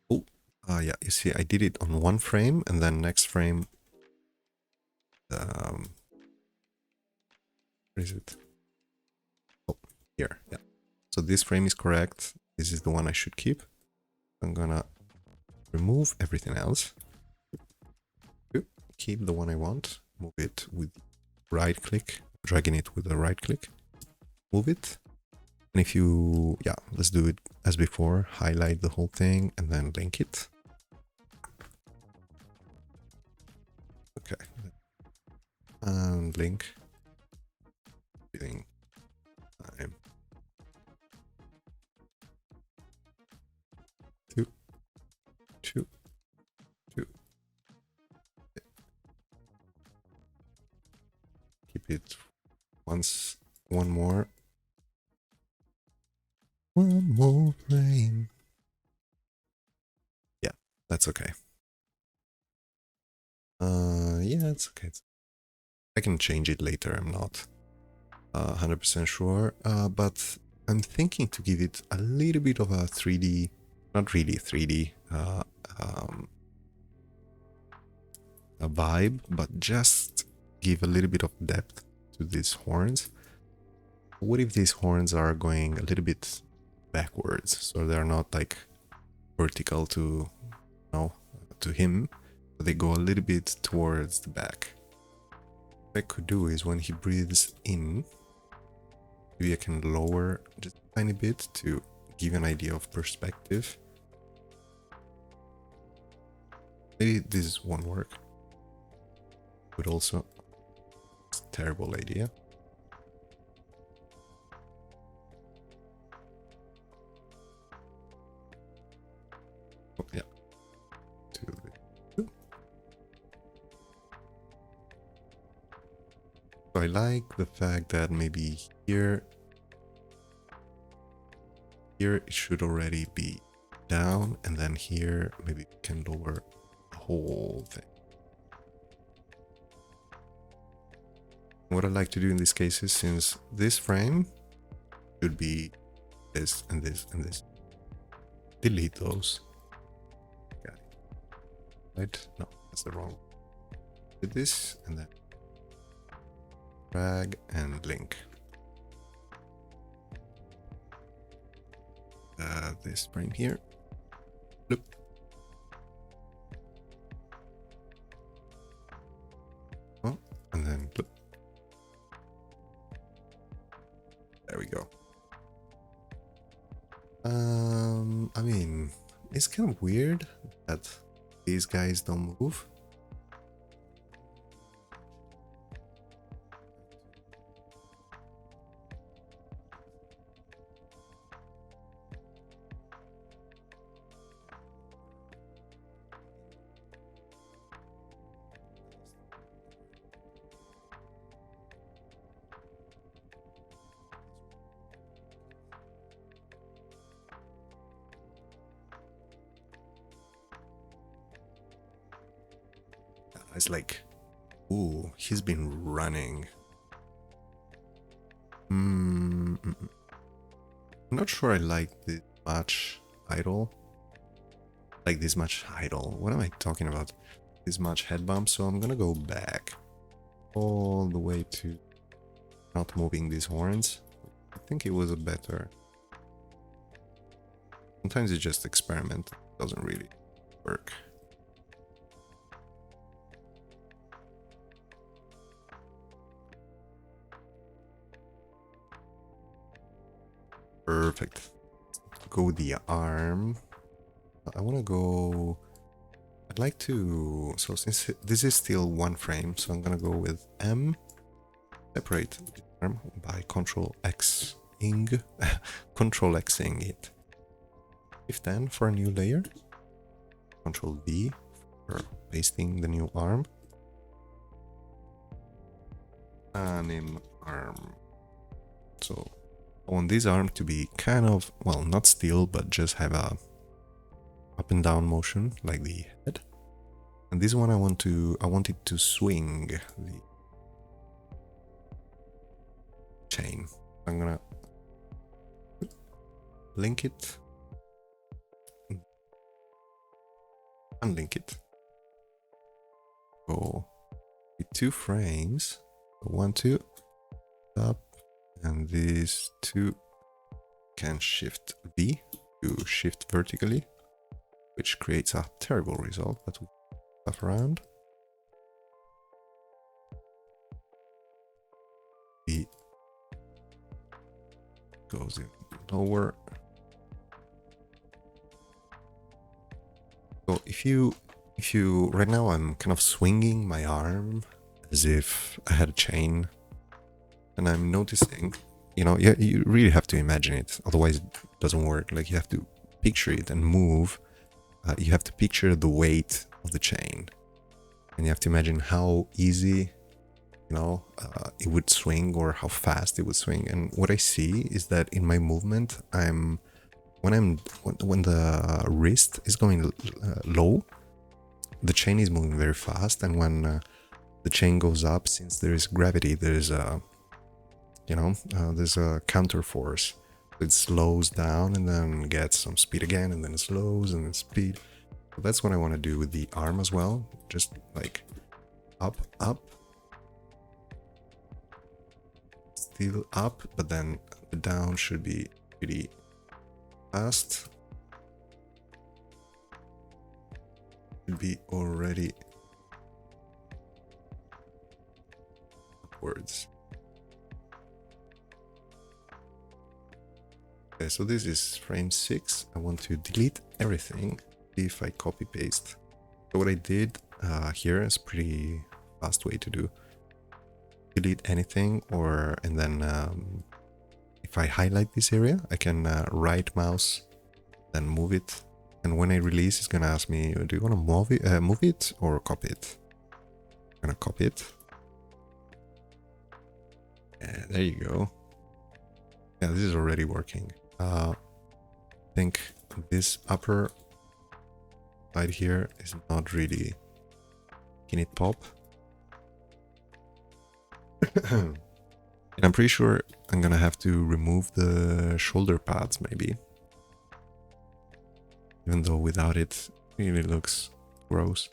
Oh, yeah, you see, I did it on one frame, and then next frame, where is it? Oh, here, yeah. So this frame is correct. This is the one I should keep. I'm gonna remove everything else. Keep the one I want. Move it with right click, dragging it with a right click. Move it. And if you, yeah, let's do it as before. Highlight the whole thing and then link it. Okay. And link. Breathing time. 2, 2, 2. Keep it one more. One more frame. Yeah, that's okay. Yeah, it's okay. I can change it later. I'm not 100% sure, but I'm thinking to give it a little bit of a 3D, not really 3D, a vibe, but just give a little bit of depth to these horns. What if these horns are going a little bit backwards, so they're not like vertical to, to him, but they go a little bit towards the back. What I could do is when he breathes in, maybe I can lower just a tiny bit to give you an idea of perspective. Maybe this won't work, but also it's a terrible idea. Oh, yeah. So I like the fact that maybe here it should already be down, and then here maybe we can lower the whole thing. What I like to do in this case is, since this frame should be this and this and this, delete those. Got it. Right? No, that's the wrong. Do this and then drag and link. This frame here. Loop. Oh, and then loop. There we go. I mean, it's kind of weird that these guys don't move. It's like, ooh, he's been running. I'm not sure I like this much idle. Like this much idle. What am I talking about? This much head bump. So I'm gonna go back all the way to not moving these horns. I think it was a better. Sometimes you just experiment. It doesn't really work. Perfect. Go the arm. I want to go. I'd like to. So since this is still one frame, so I'm gonna go with M. Separate the arm by Control Xing, Control Xing it. Shift N for a new layer. Control V for pasting the new arm. Anim arm. So I want this arm to be kind of, well, not still, but just have a up and down motion like the head. And this one I want it to swing the chain. I'm gonna link it, unlink it, go with 2 frames, 1, 2, up, and these 2 can shift V to shift vertically, which creates a terrible result, but we stuff around. V goes in lower. So if you right now I'm kind of swinging my arm as if I had a chain, and I'm noticing, you really have to imagine it, otherwise it doesn't work. Like, you have to picture it and move. You have to picture the weight of the chain, and you have to imagine how easy it would swing or how fast it would swing. And what I see is that in my movement, when the wrist is going low, the chain is moving very fast, and when the chain goes up, since there is gravity, there's a counter force. It slows down and then gets some speed again, and then it slows and then speed. So that's what I want to do with the arm as well. Just like up, up, still up, but then the down should be pretty fast. Should be already upwards. Okay, so this is frame 6. I want to delete everything. See if I copy paste. So what I did here is pretty fast way to do. Delete anything, and then if I highlight this area, I can right mouse, then move it. And when I release, it's gonna ask me, do you want to move it or copy it? I'm gonna copy it. Yeah, there you go. Yeah, this is already working. I think this upper side here is not really making it pop. And I'm pretty sure I'm gonna have to remove the shoulder pads maybe. Even though without it really looks gross.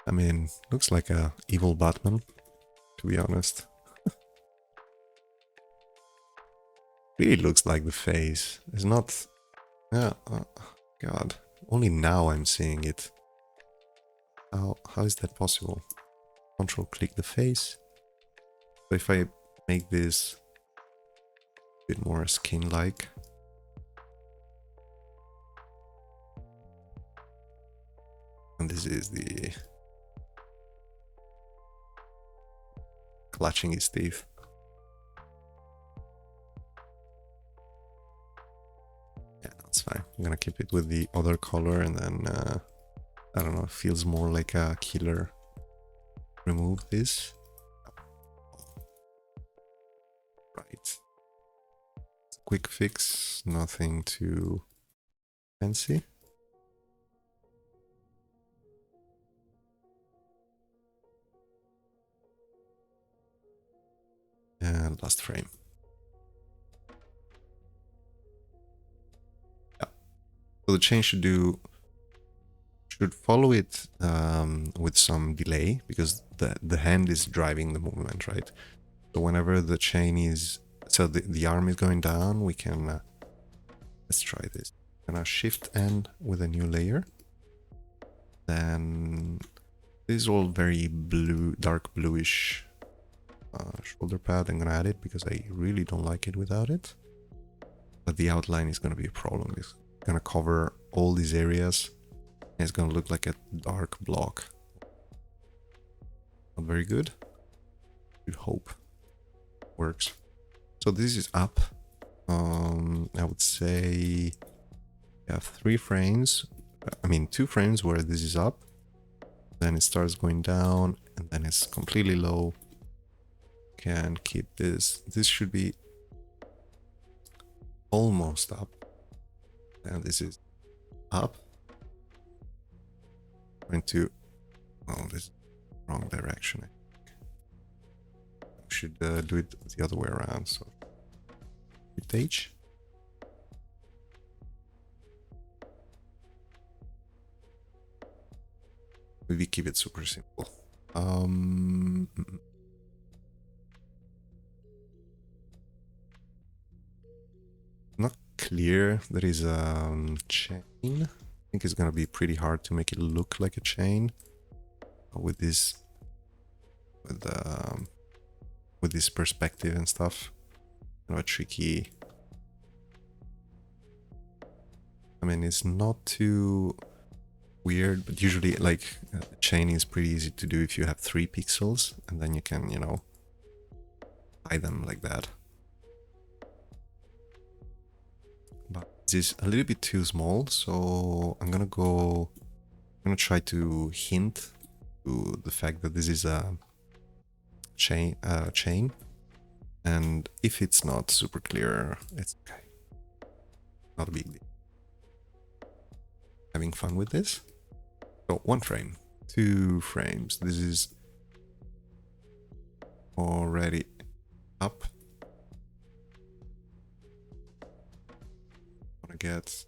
I mean, looks like a evil Batman, to be honest. Really looks like the face. It's not... Yeah, God. Only now I'm seeing it. How is that possible? Control click the face. So if I make this a bit more skin-like. And this is the clutching his teeth. Yeah, that's fine. I'm gonna keep it with the other color, and then I don't know, it feels more like a killer. Remove this. Right. Quick fix, nothing too fancy. And last frame. Yeah. So the chain should follow it with some delay, because the hand is driving the movement, right? So whenever the chain is, so the arm is going down, we can let's try this. I'm gonna shift N with a new layer. Then this is all very blue, dark bluish shoulder pad. I'm gonna add it because I really don't like it without it. But the outline is gonna be a problem. It's gonna cover all these areas. And it's gonna look like a dark block. Not very good. Good hope works. So this is up. I would say we have 3 frames. I mean 2 frames where this is up. Then it starts going down, and then it's completely low. Can keep this. This should be almost up. And this is up. Going to, oh, this is the wrong direction. I should do it the other way around. So hit H. Maybe keep it super simple. Not clear. There is a chain. I think it's gonna be pretty hard to make it look like a chain with this, with this perspective and stuff. Kind of tricky. I mean, it's not too weird, but usually, like, chain is pretty easy to do if you have 3 pixels, and then you can, you know, hide them like that. But this is a little bit too small, so I'm gonna try to hint to the fact that this is a chain. And if it's not super clear, it's okay. Not a big deal. Having fun with this. So 1 frame, 2 frames. This is already up. Wanna get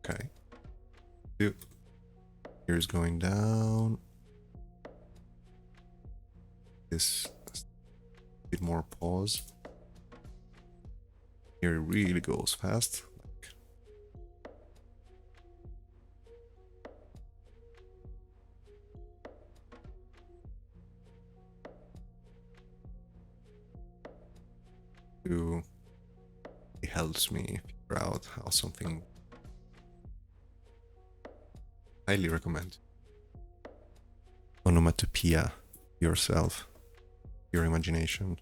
okay. 2. Here's going down. This a bit more pause. Here it really goes fast. It helps me figure out how something. Highly recommend. Onomatopoeia yourself, your imagination.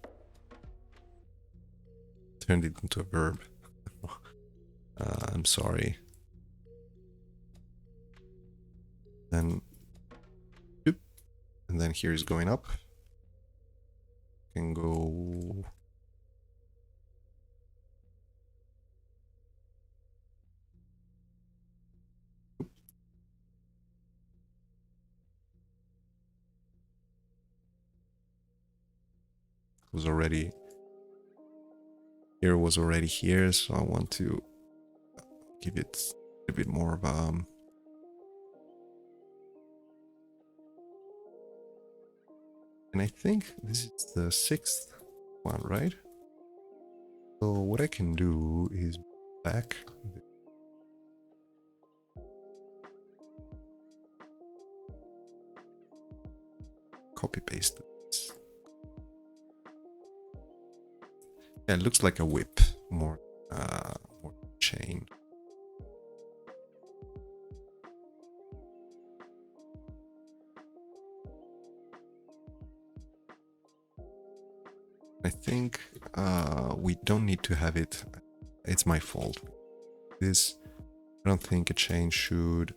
Turned it into a verb. I'm sorry. Then, and then here is going up. Can go. Was already here, so I want to give it a bit more of and I think this is the 6th one, right? So what I can do is back copy paste this. Yeah, it looks like a whip, more chain. I think we don't need to have it. It's my fault. This, I don't think a chain should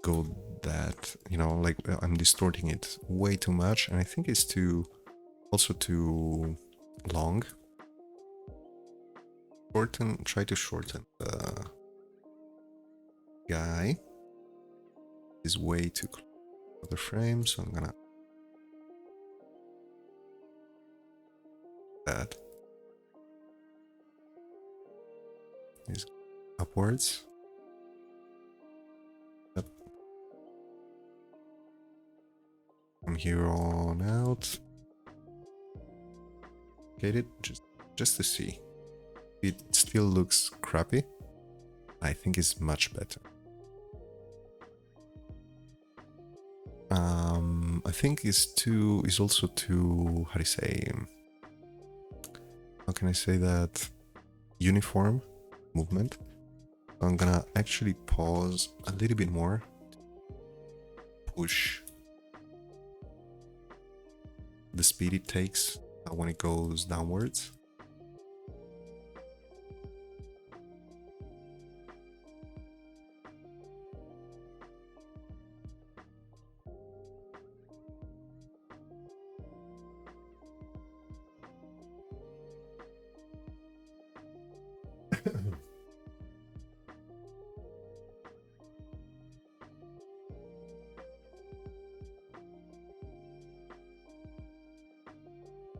go that, you know, like I'm distorting it way too much, and I think it's also too long. Try to shorten the guy. Is way too close to the frame, so I'm gonna that is upwards. Yep. From here on out. Get it just to see. It still looks crappy. I think it's much better. I think it's also too, how do you say, how can I say that, uniform movement. I'm gonna actually pause a little bit more, push the speed it takes when it goes downwards.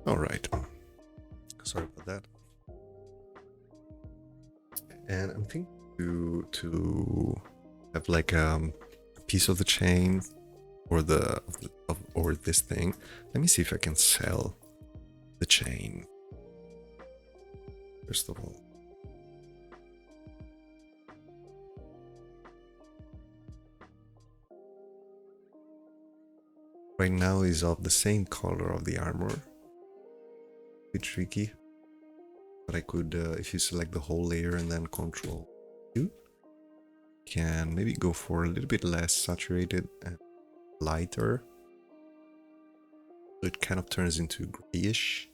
All right, sorry about that. And I'm thinking to have like a piece of the chain or or this thing. Let me see if I can sell the chain first of all. Right now is of the same color of the armor. A bit tricky, but I could, if you select the whole layer and then Control U, can maybe go for a little bit less saturated and lighter, so it kind of turns into grayish.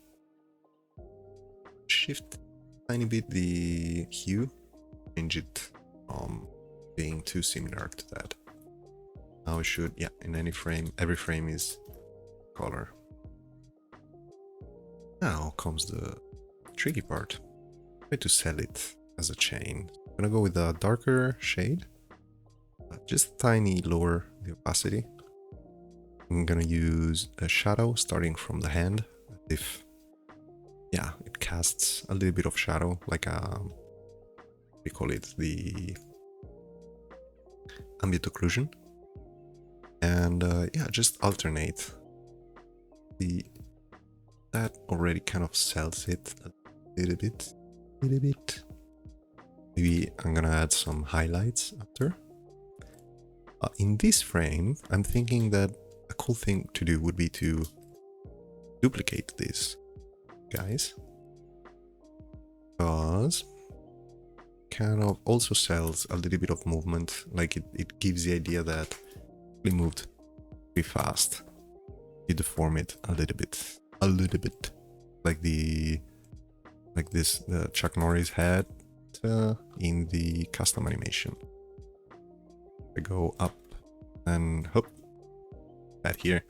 Shift tiny bit the hue, change it being too similar to that. Now we should, yeah, in any frame, every frame is color. Now comes the tricky part. Try to sell it as a chain. I'm gonna go with a darker shade, just tiny lower the opacity. I'm gonna use a shadow starting from the hand, as if, yeah, it casts a little bit of shadow, like we call it the ambient occlusion. And yeah, just alternate. That already kind of sells it a little bit. Maybe I'm gonna add some highlights after. In this frame, I'm thinking that a cool thing to do would be to duplicate this, guys, because kind of also sells a little bit of movement. Like it gives the idea that we moved pretty fast. You deform it a little bit, like the Chuck Norris had in the custom animation. I go up and hop at here.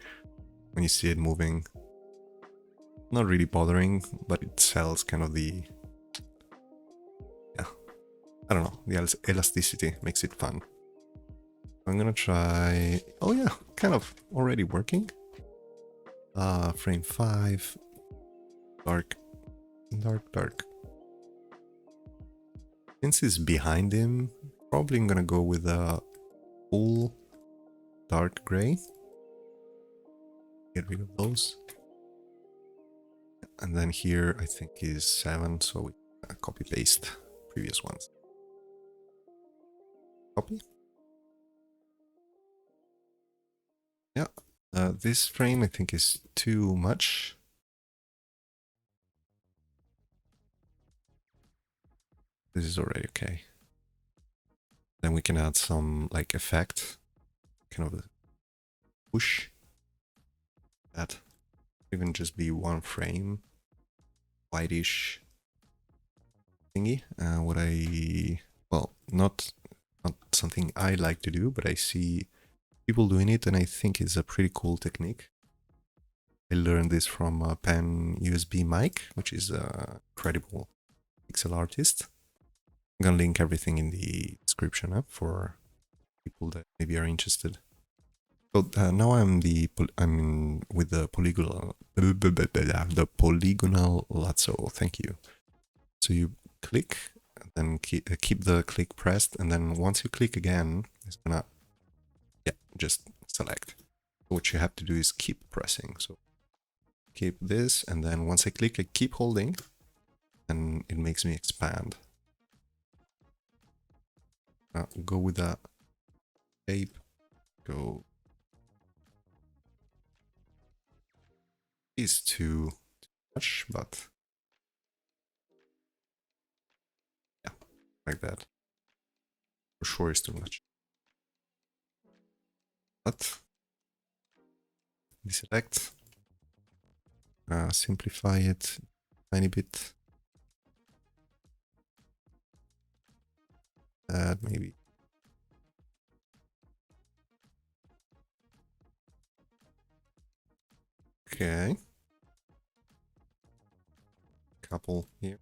When you see it moving, not really bothering, but it sells kind of the, yeah, I don't know, the elasticity makes it fun. I'm gonna try, oh yeah, kind of already working. Frame 5, dark. Since it's behind him, probably I'm gonna go with a full dark gray. Get rid of those. And then here I think is 7, so we copy paste previous ones. Copy. Yeah, this frame I think is too much. This is already okay. Then we can add some like effect, kind of a push. That even just be one frame, whitish thingy. Well, not something I like to do, but I see people doing it, and I think it's a pretty cool technique. I learned this from Pen USB Mic, which is a credible pixel artist. I'm gonna link everything in the description for people that maybe are interested. So now I'm with the polygonal lasso. Thank you. So you click, and then keep the click pressed, and then once you click again, it's gonna, yeah, just select. What you have to do is keep pressing. So keep this, and then once I click, I keep holding, and it makes me expand. Go with the shape. Go. Is too much, but yeah, like that. For sure is too much. But deselect. Simplify it a tiny bit. Add maybe. Okay. Couple here.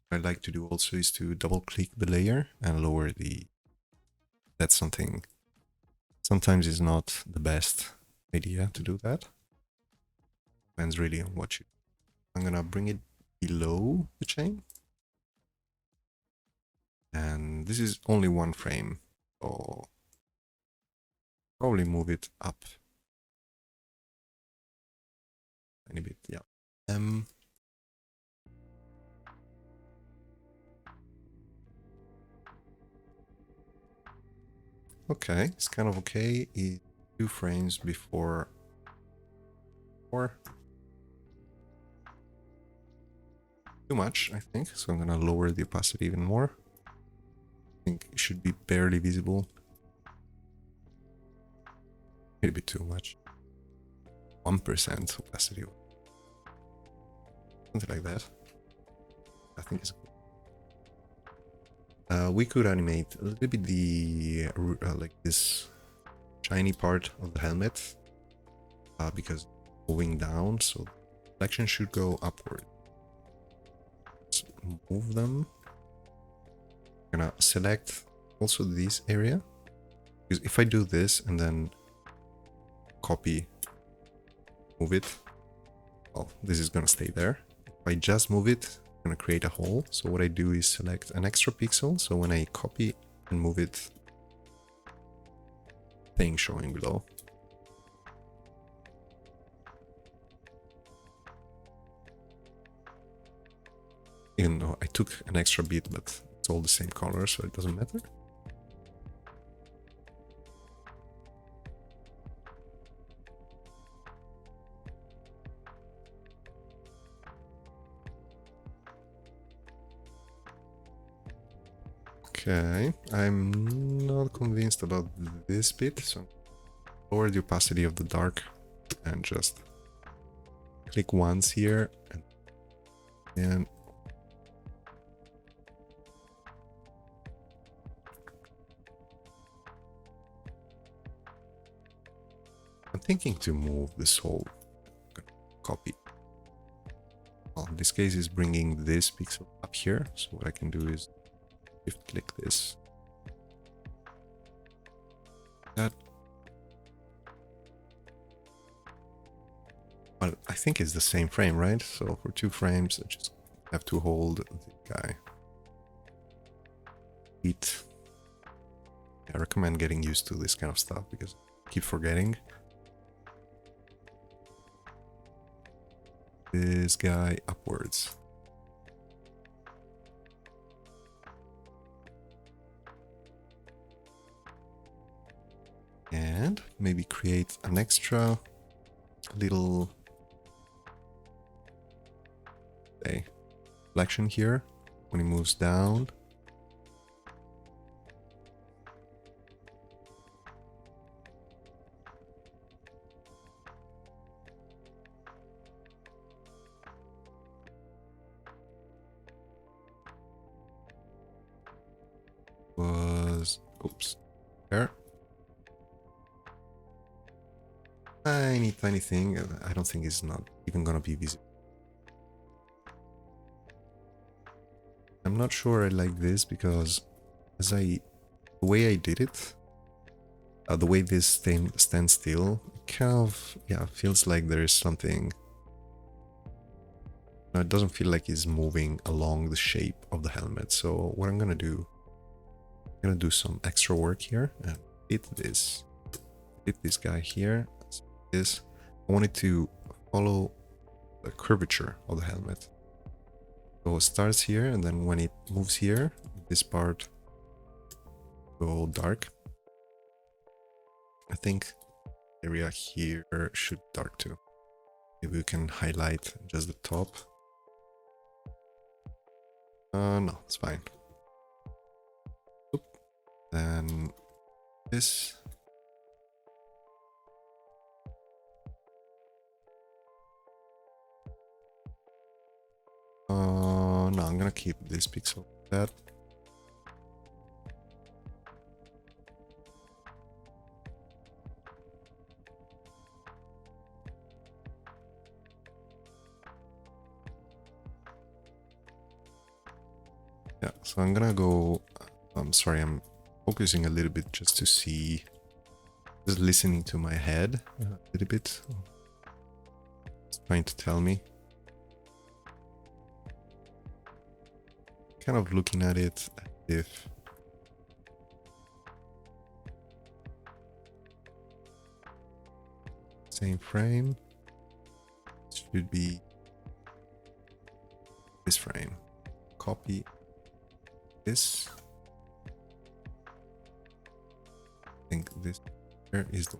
What I like to do also is to double click the layer and lower the, that's something sometimes is not the best idea to do that. Depends really on what you, I'm gonna bring it below the chain. And this is only one frame, so probably move it up a tiny bit, yeah. Okay, it's kind of okay. It's 2 frames before 4. Too much, I think, so I'm gonna lower the opacity even more. I think it should be barely visible. A bit too much. 1% opacity. Something like that. I think it's good. We could animate a little bit the like this shiny part of the helmet because moving down, so the selection should go upward. Let's move them. I'm gonna select also this area, because if I do this and then copy, move it, well, this is gonna stay there. If I just move it, I'm gonna create a hole. So what I do is select an extra pixel, so when I copy and move it, thing showing below. Even though I took an extra bit, but it's all the same color, so it doesn't matter. Okay, I'm not convinced about this bit, so lower the opacity of the dark and just click once here and I'm thinking to move this whole copy. Well, in this case is bringing this pixel up here, so what I can do is shift click this. That. Well, I think it's the same frame, right? So for 2 frames, I just have to hold the guy. I recommend getting used to this kind of stuff because I keep forgetting. This guy upwards. And maybe create an extra little selection here when he moves down. Oops, there. Tiny thing. I don't think it's not even gonna be visible. I'm not sure I like this because the way I did it, the way this stands still, kind of, yeah, feels like there is something. No, it doesn't feel like it's moving along the shape of the helmet. So what I'm gonna do, I'm gonna do some extra work here and hit this guy here. This, I want it to follow the curvature of the helmet. So it starts here, and then when it moves here, this part go dark. I think area here should dark too. Maybe we can highlight just the top. No, it's fine. Oop. Then this. No, I'm gonna keep this pixel like that. Yeah, so I'm gonna go, I'm sorry, I'm focusing a little bit just to see, just listening to my head a little bit. It's trying to tell me. Kind of looking at it as if same frame should be this frame. Copy this. I think this here is the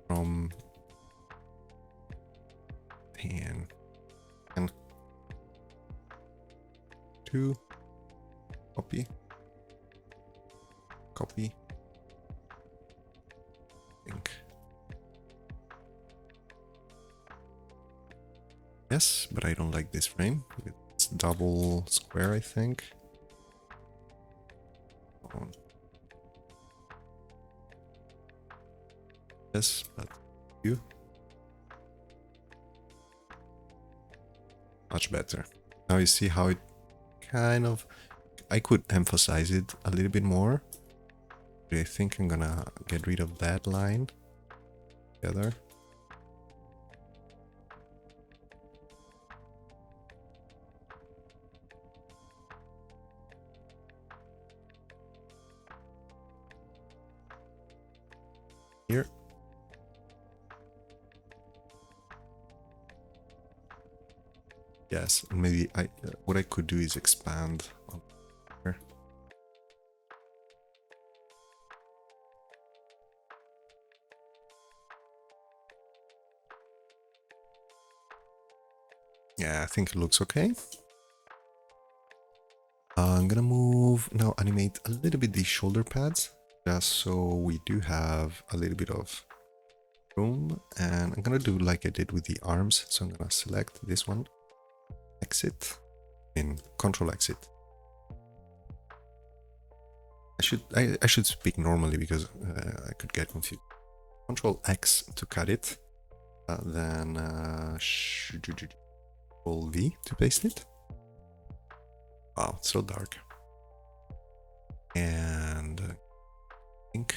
from 10 and 2 copy I think Yes, but I don't like this frame. It's double square, I think. Oh. Yes, but you. Much better. Now you see how it kind of... I could emphasize it a little bit more. I think I'm gonna get rid of that line together. Here. Yes, and maybe what I could do is expand on here. Yeah, I think it looks okay. I'm gonna move now, animate a little bit these shoulder pads, just so we do have a little bit of room. And I'm gonna do like I did with the arms. So I'm gonna select this one, exit, and control exit. I should speak normally because I could get confused. Control X to cut it, then Control V to paste it. Wow, it's so dark. And I think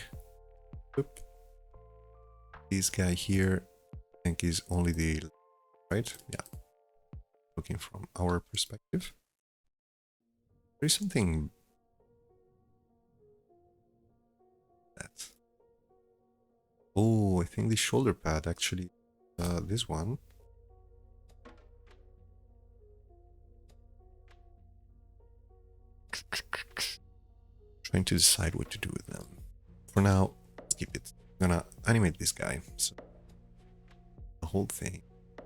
this guy here, I think is only the right. Yeah, looking from our perspective. There's something that. Oh, I think the shoulder pad actually. This one. Trying to decide what to do with them. For now, keep it. I'm gonna animate this guy. So the whole thing,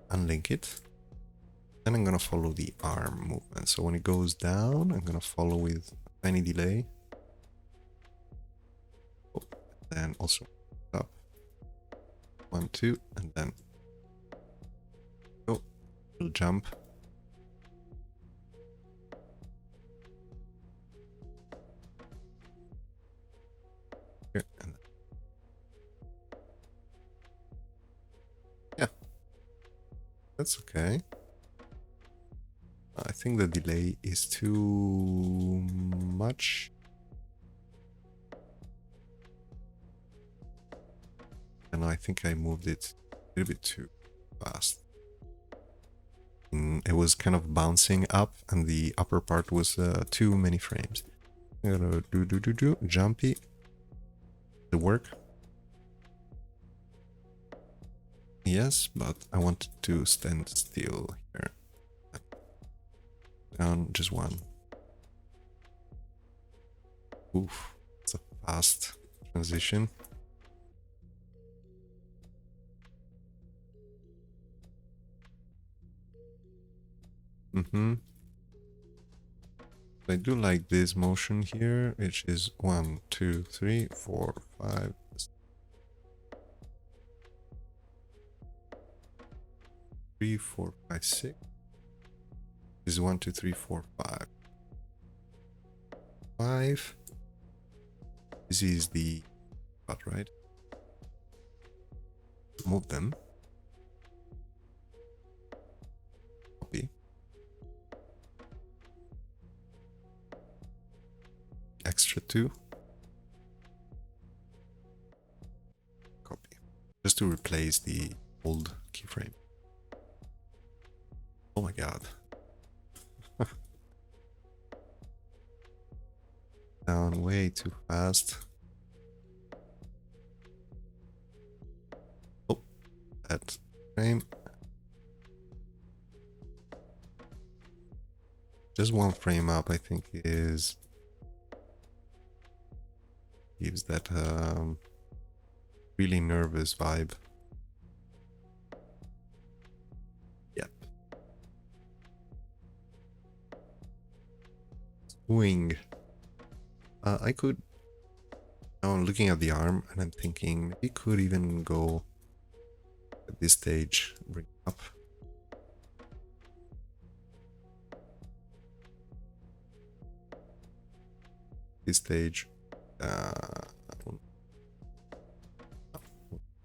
unlink it. Then I'm gonna follow the arm movement. So when it goes down, I'm gonna follow with a tiny delay. Oh, then also up. 1, 2, and then go. Little jump. Here and then. Yeah, that's okay. I think the delay is too much. And I think I moved it a little bit too fast. It was kind of bouncing up, and the upper part was too many frames. I'm gonna do jumpy. The work. Yes, but I want to stand still here. Down just one. Oof, it's a fast transition. I do like this motion here, which is 1, 2, 3, 4, 5, 3, 4, 5, 6. This is 1, 2, 3, 4, 5. 5. This is the cut, right? Move them. Copy. Extra 2. Copy. Just to replace the old keyframe. Oh my god. Down way too fast. Oh, that frame. Just one frame up, I think, gives that really nervous vibe. Yep. Swing. I could. Now I'm looking at the arm and I'm thinking maybe could even go at this stage, bring it up. this stage.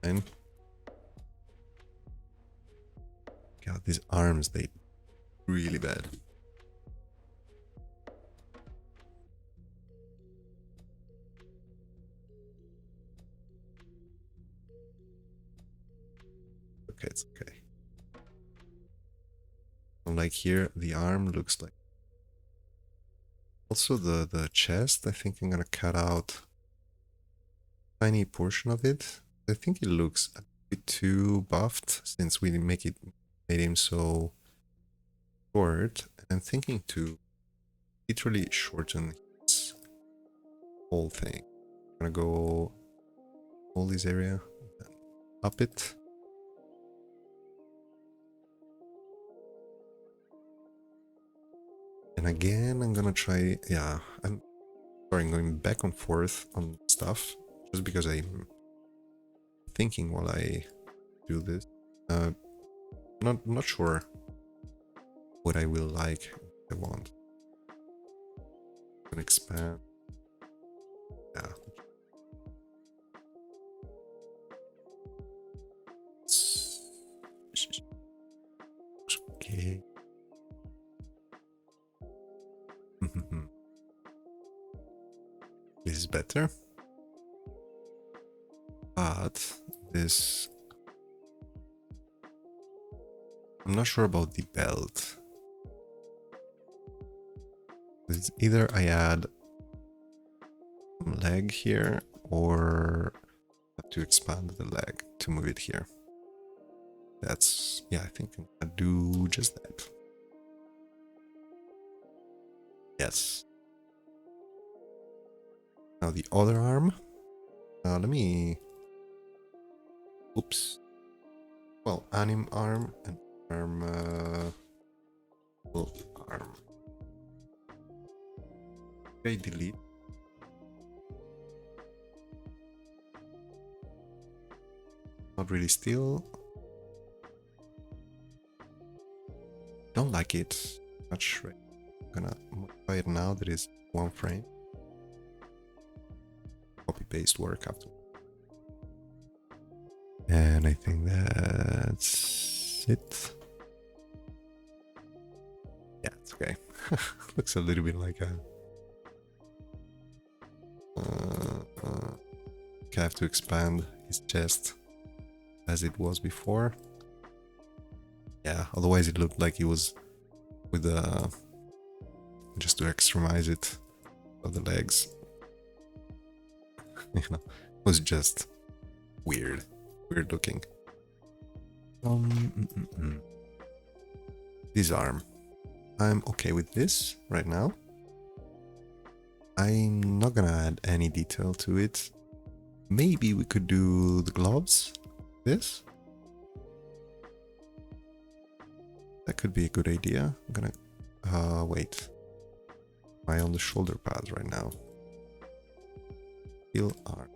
And God, these arms, they really bad. Okay, it's okay. Like here, the arm looks like. Also the chest, I think I'm gonna cut out a tiny portion of it. I think it looks a bit too buffed since we made him so short. And I'm thinking to literally shorten his whole thing. I'm gonna go all this area, up it. And again, I'm gonna try, yeah, I'm going back and forth on stuff just because I'm thinking while I do this. Not sure what I will like. I want. I'm gonna expand. Yeah. Okay. This is better. But this... I'm not sure about the belt. It's either I add leg here or have to expand the leg to move it here. That's, yeah, I think I'm gonna do just that. Yes. Now the other arm. Let me... Oops. Well, anim arm and arm... full arm. Okay, delete. Not really still. Don't like it much. Right. I'm gonna modify it now. That is one frame. Copy paste work after. And I think that's it. Yeah, it's okay. Looks a little bit like a... I have to expand his chest as it was before. Yeah, otherwise it looked like he was with the... just to extremize it of the legs. You know, it was just weird looking. This arm, I'm okay with this right now. I'm not gonna add any detail to it. Maybe we could do the gloves. This, that could be a good idea. I'm gonna wait. Am I on the shoulder pads right now? Still arm.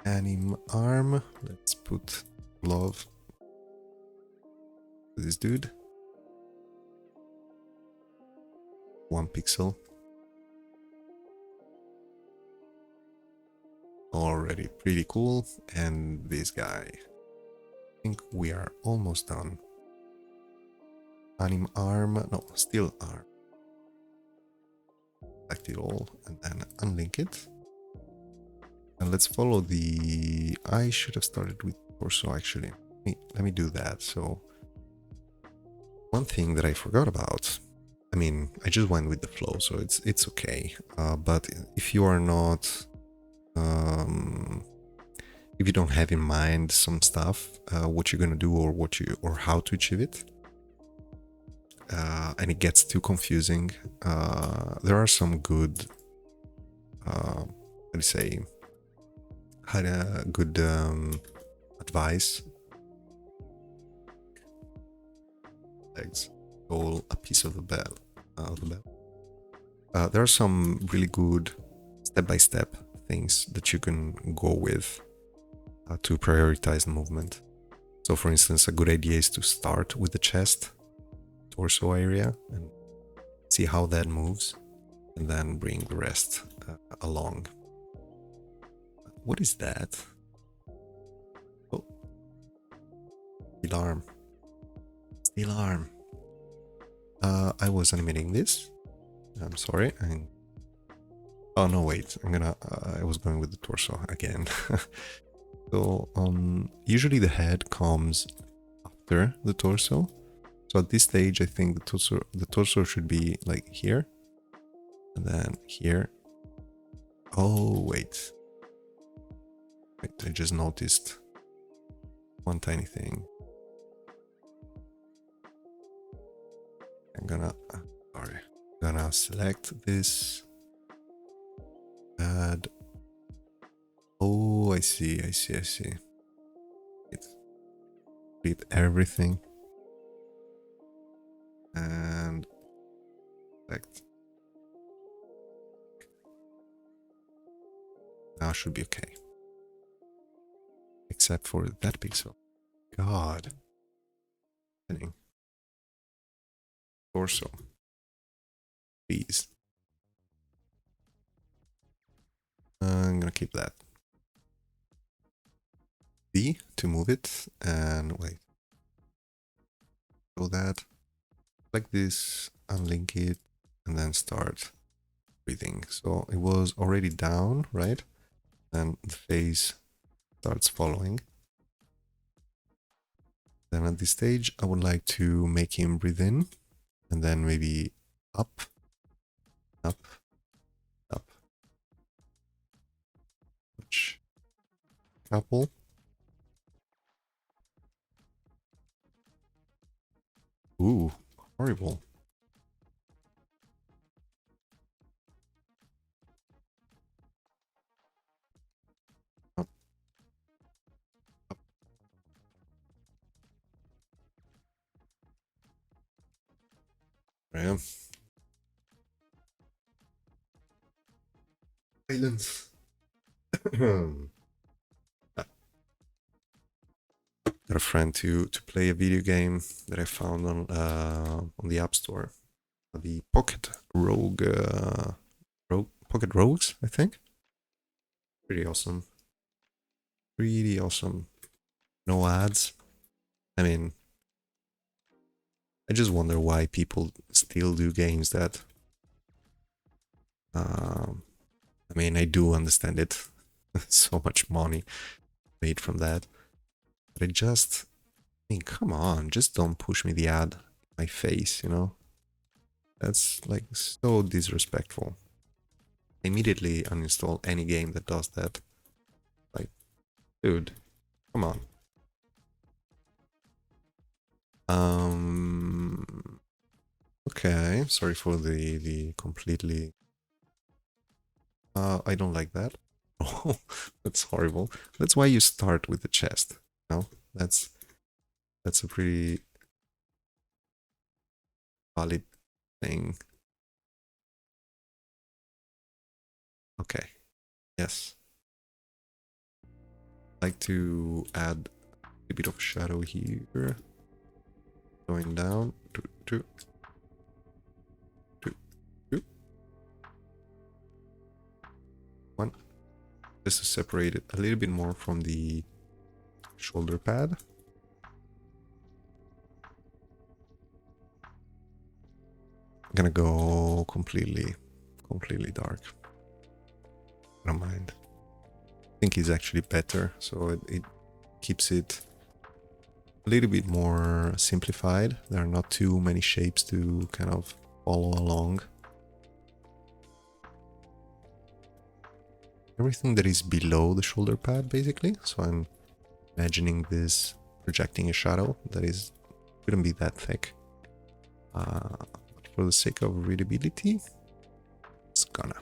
Anim arm. Let's put glove to this dude. 1 pixel. Already pretty cool. And this guy. I think we are almost done. Anim arm. No, still arm. Select it all and then unlink it. And let's follow the... I should have started with torso actually. Let me do that. So one thing that I forgot about, I mean, I just went with the flow, so it's okay. But if you are not, if you don't have in mind some stuff, what you're gonna do or how to achieve it, and it gets too confusing, there are some good, how do you say, good advice. Legs, all a piece of the bell. There are some really good step-by-step things that you can go with to prioritize the movement. So for instance, a good idea is to start with the chest, torso area, and see how that moves. and then bring the rest along. What is that? Oh, steel arm. Steel arm. I was animating this. I'm sorry. Oh no, wait. I was going with the torso again. So usually the head comes after the torso. So at this stage, I think the torso should be like here, and then here. Oh wait, I just noticed one tiny thing. I'm gonna select this. Add. Oh, I see. Read everything and select. Now should be okay. Except for that pixel. God. Torso. Please. I'm gonna keep that. B to move it, and wait. So that, like this, unlink it, and then start breathing. So it was already down, right? And the face starts following. Then at this stage, I would like to make him breathe in, and then maybe up, up, up. Which couple. Ooh, horrible. Up, up. Yeah. Silence. Got a friend to play a video game that I found on the App Store. The Pocket Rogue, Pocket Rogues, I think. Pretty awesome. Pretty awesome. No ads. I mean, I just wonder why people still do games that. I mean, I do understand it. So much money made from that. But I mean, come on, just don't push me the ad in my face, you know? That's like so disrespectful. Immediately uninstall any game that does that. Like, dude, come on. Okay, sorry for the completely. I don't like that. Oh, that's horrible. That's why you start with the chest. No, that's a pretty valid thing. Okay. Yes. Like to add a bit of shadow here. Going down. Two. One. Just to separate it a little bit more from the shoulder pad. I'm gonna go completely dark. I don't mind. I think it's actually better, so it keeps it a little bit more simplified. There are not too many shapes to kind of follow along. Everything that is below the shoulder pad, basically. So I'm imagining this projecting a shadow that shouldn't be that thick. For the sake of readability, I'm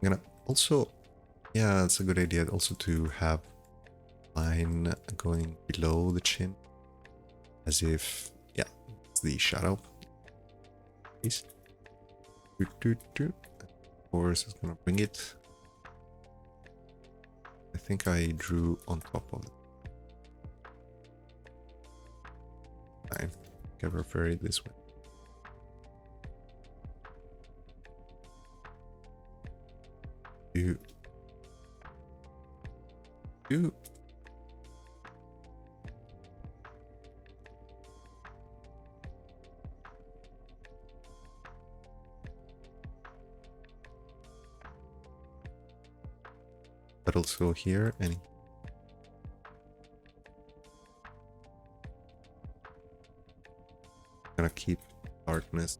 gonna also, yeah, it's a good idea also to have line going below the chin, as if, yeah, it's the shadow. Please. Of course, it's gonna bring it. I think I drew on top of it. Fine. I prefer it this way. 2, 2. But also here and gonna keep darkness,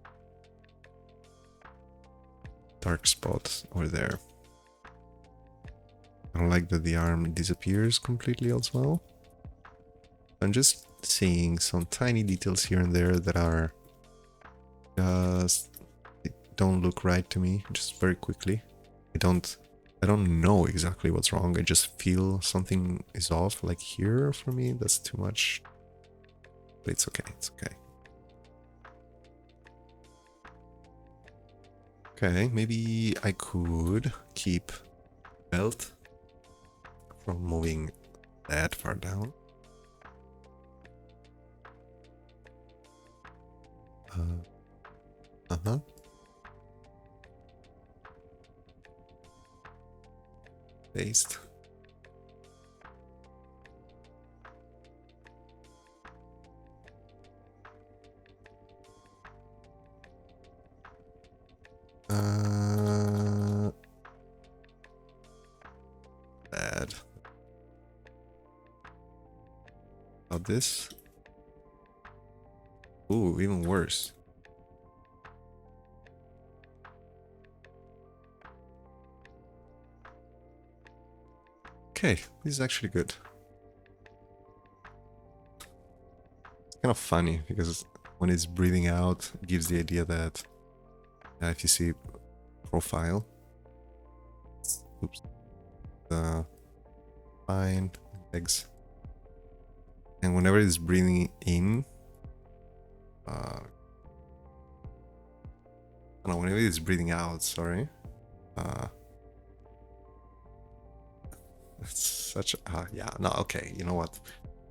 dark spots over there. I don't like that the arm disappears completely as well. I'm just seeing some tiny details here and there that are just, they don't look right to me, just very quickly. I don't know exactly what's wrong. I just feel something is off, like here for me. That's too much. But it's okay, it's okay. Okay, maybe I could keep belt from moving that far down. Uh-huh. Paste. Bad. About this. Ooh, even worse. Okay, this is actually good. It's kind of funny because when it's breathing out, it gives the idea that if you see profile, oops, spine, legs, and whenever it's breathing in, no, whenever it's breathing out, sorry, it's such a, yeah, no, okay, you know what,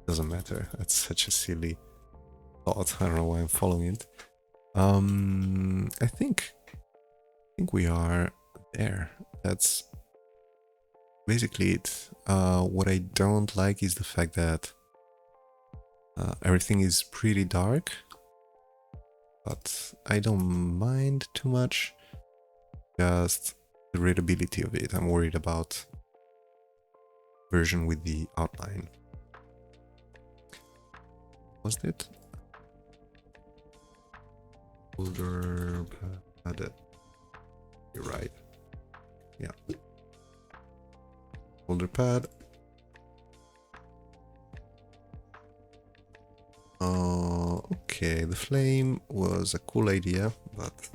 doesn't matter, that's such a silly thought, I don't know why I'm following it. I think we are there. That's basically it. What I don't like is the fact that everything is pretty dark, but I don't mind too much. Just the readability of it. I'm worried about version with the outline. Was it? Shoulderpad. You're right. Yeah. Shoulderpad. Okay, the flame was a cool idea, but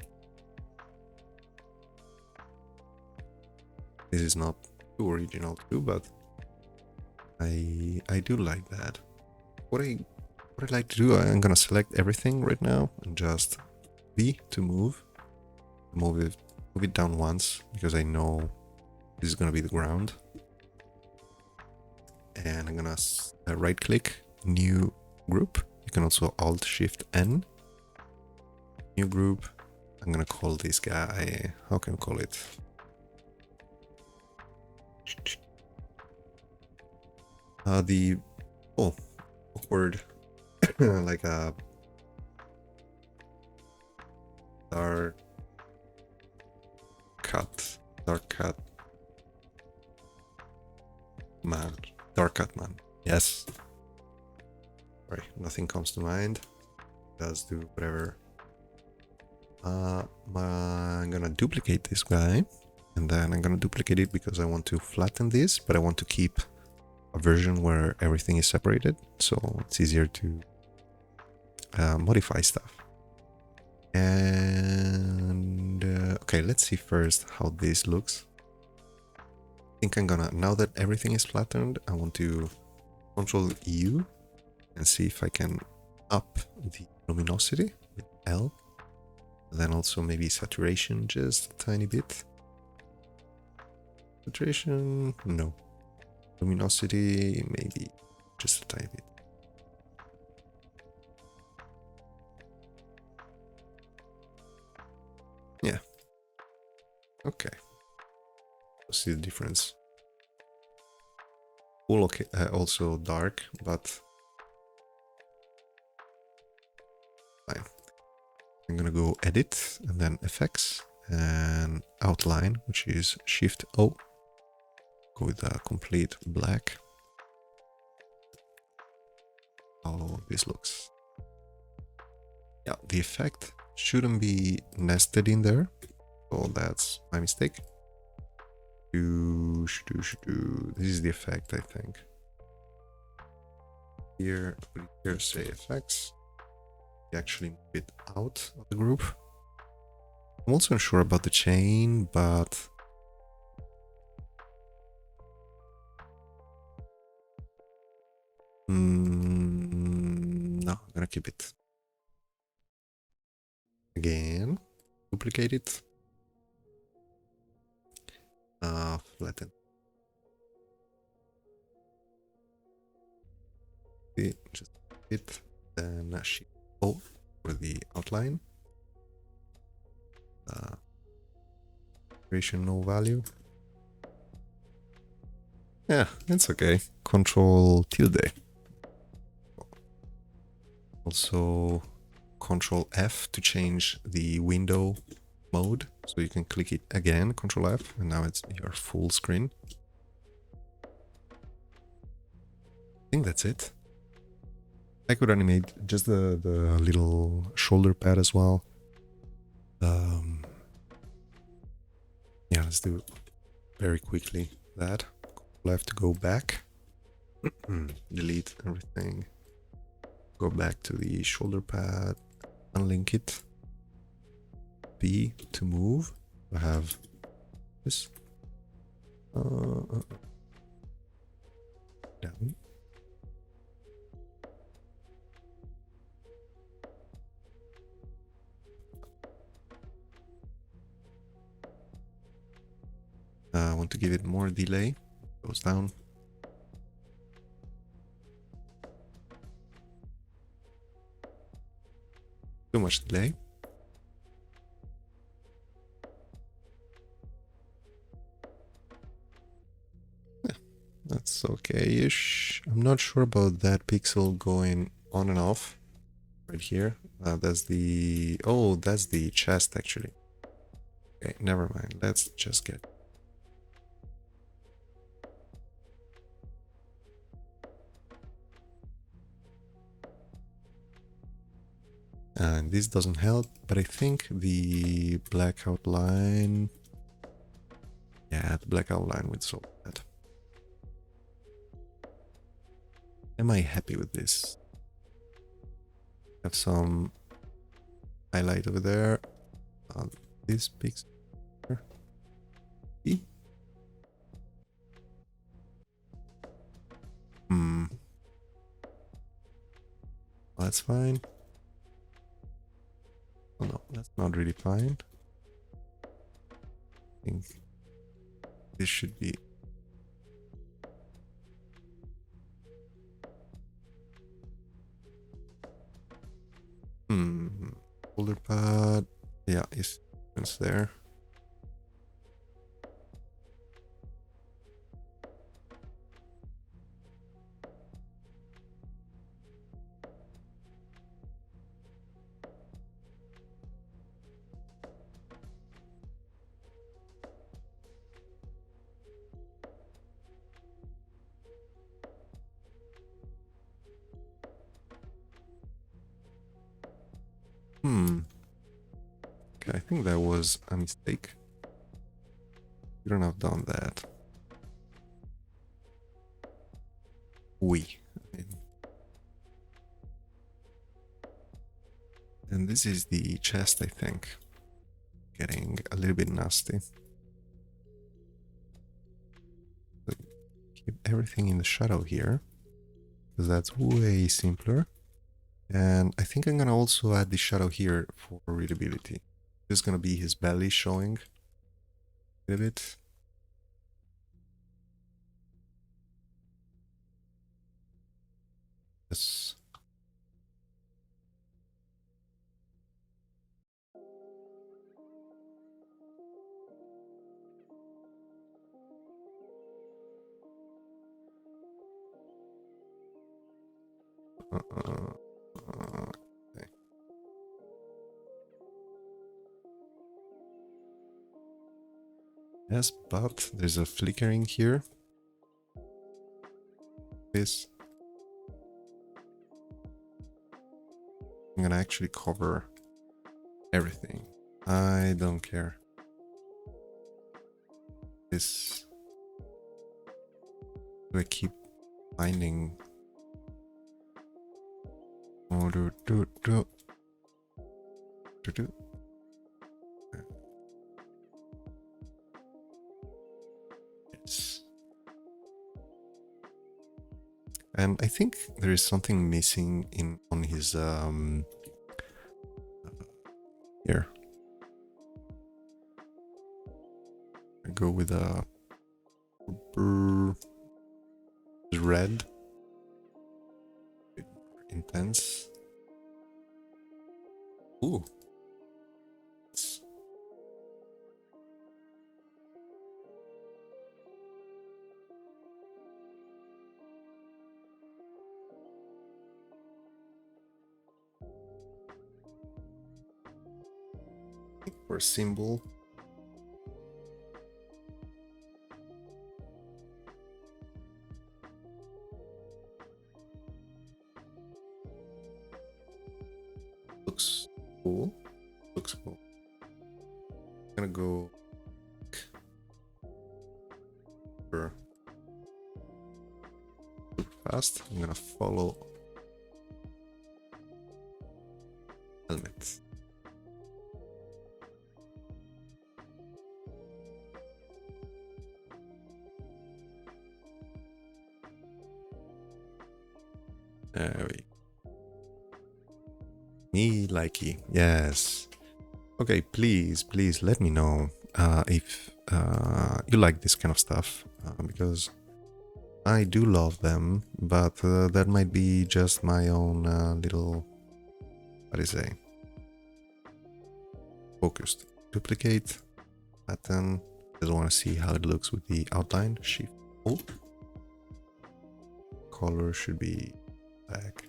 this is not too original too, but I do like that. What I like to do, I'm gonna select everything right now and just V to move it down once, because I know this is gonna be the ground. And I'm gonna right click, new group. You can also Alt Shift N, new group. I'm gonna call this guy, how can I call it? The awkward like a dark cut man, yes, sorry, nothing comes to mind, just do whatever. I'm gonna duplicate this guy, and then I'm gonna duplicate it because I want to flatten this, but I want to keep a version where everything is separated, so it's easier to modify stuff. And okay, let's see first how this looks. I think I'm gonna, now that everything is flattened, I want to Control U and see if I can up the luminosity with L, and then also maybe saturation just a tiny bit. Saturation, no. Luminosity, maybe just a tiny bit. Yeah. Okay. see the difference. Full okay, also dark, but fine. I'm gonna go edit and then effects and outline, which is Shift O. Go with a complete black. How this looks. Yeah, the effect shouldn't be nested in there. So that's my mistake. This is the effect, I think. Here, say effects. We actually move it out of the group. I'm also unsure about the chain, but no, I'm gonna keep it. Again, duplicate it. Flatten. See, just it. Then Shift O for the outline. Duration no value. Yeah, it's okay. Control tilde. Also, Control F to change the window mode. So you can click it again, Control F, and now it's your full screen. I think that's it. I could animate just the little shoulder pad as well. Yeah, let's do very quickly that. Left to go back. Delete everything. Go back to the shoulder pad. Unlink it. B to move. I have this. Down. I want to give it more delay. Goes down. Too much delay. Yeah, that's okay-ish. I'm not sure about that pixel going on and off right here. That's the... Oh, that's the chest actually. Okay, never mind. Let's just get... And this doesn't help, but I think the black outline... Yeah, the black outline would solve that. Am I happy with this? Have some highlight over there. This pixel. E? That's fine. Oh no, that's not really fine. I think this should be... Shoulder pad. Yeah, it's there. Okay, I think that was a mistake. Shouldn't have done that. And this is the chest, I think. Getting a little bit nasty. But keep everything in the shadow here, because that's way simpler. And I think I'm gonna also add the shadow here for readability. This is gonna be his belly showing a little bit. Yes. Okay. Yes, but there's a flickering here. This. I'm gonna actually cover everything. I don't care. This. Do I keep finding? Oh, do. Yes. And I think there is something missing on his here. I go with a red, intense. Ooh. For a symbol. Looks cool. Looks cool. I'm gonna go super fast. I'm gonna follow helmet. There we go. Me likey, yes. Okay, please let me know if you like this kind of stuff, because I do love them, but that might be just my own little, what do you say, focused. Duplicate, pattern, just want to see how it looks with the outline, shift, O. Color should be black.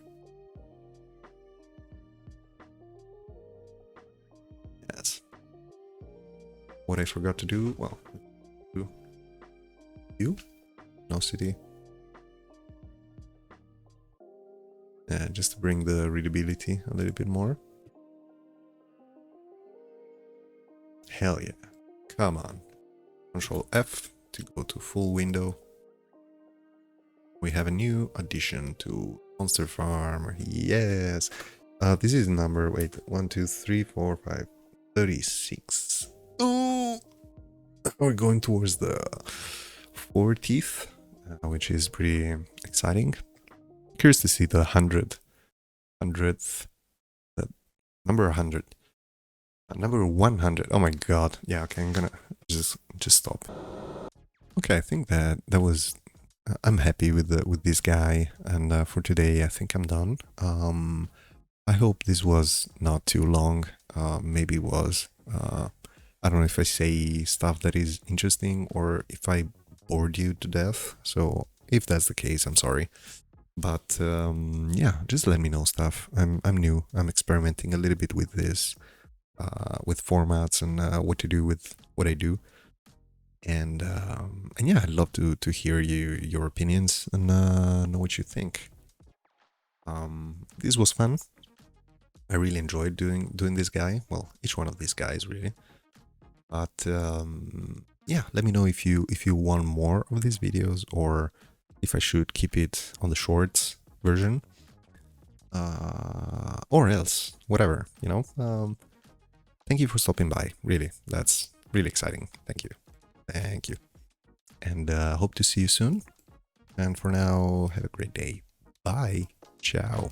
Yes. What I forgot to do, well, you, no city. Just to bring the readability a little bit more. Hell yeah. Come on. Control F to go to full window. We have a new addition to Monster Farm. Yes. This is number, wait, 1, 2, 3, 4, 5, 36. Oh, we're going towards the 40th, which is pretty exciting. Curious to see the 100th, number 100, number 100. Oh my god. Yeah, okay, I'm gonna just stop. Okay, I think that was. I'm happy with this guy, and for today, I think I'm done. I hope this was not too long. Maybe it was. I don't know if I say stuff that is interesting or if I bored you to death. So if that's the case, I'm sorry. But yeah, just let me know stuff. I'm new. I'm experimenting a little bit with this, with formats and what to do with what I do. And yeah, I'd love to hear your opinions and know what you think. This was fun. I really enjoyed doing this guy. Well, each one of these guys really. But yeah, let me know if you want more of these videos or if I should keep it on the shorts version, or else whatever, you know. Thank you for stopping by. Really, that's really exciting. Thank you. Thank you. And hope to see you soon. And for now, have a great day. Bye. Ciao.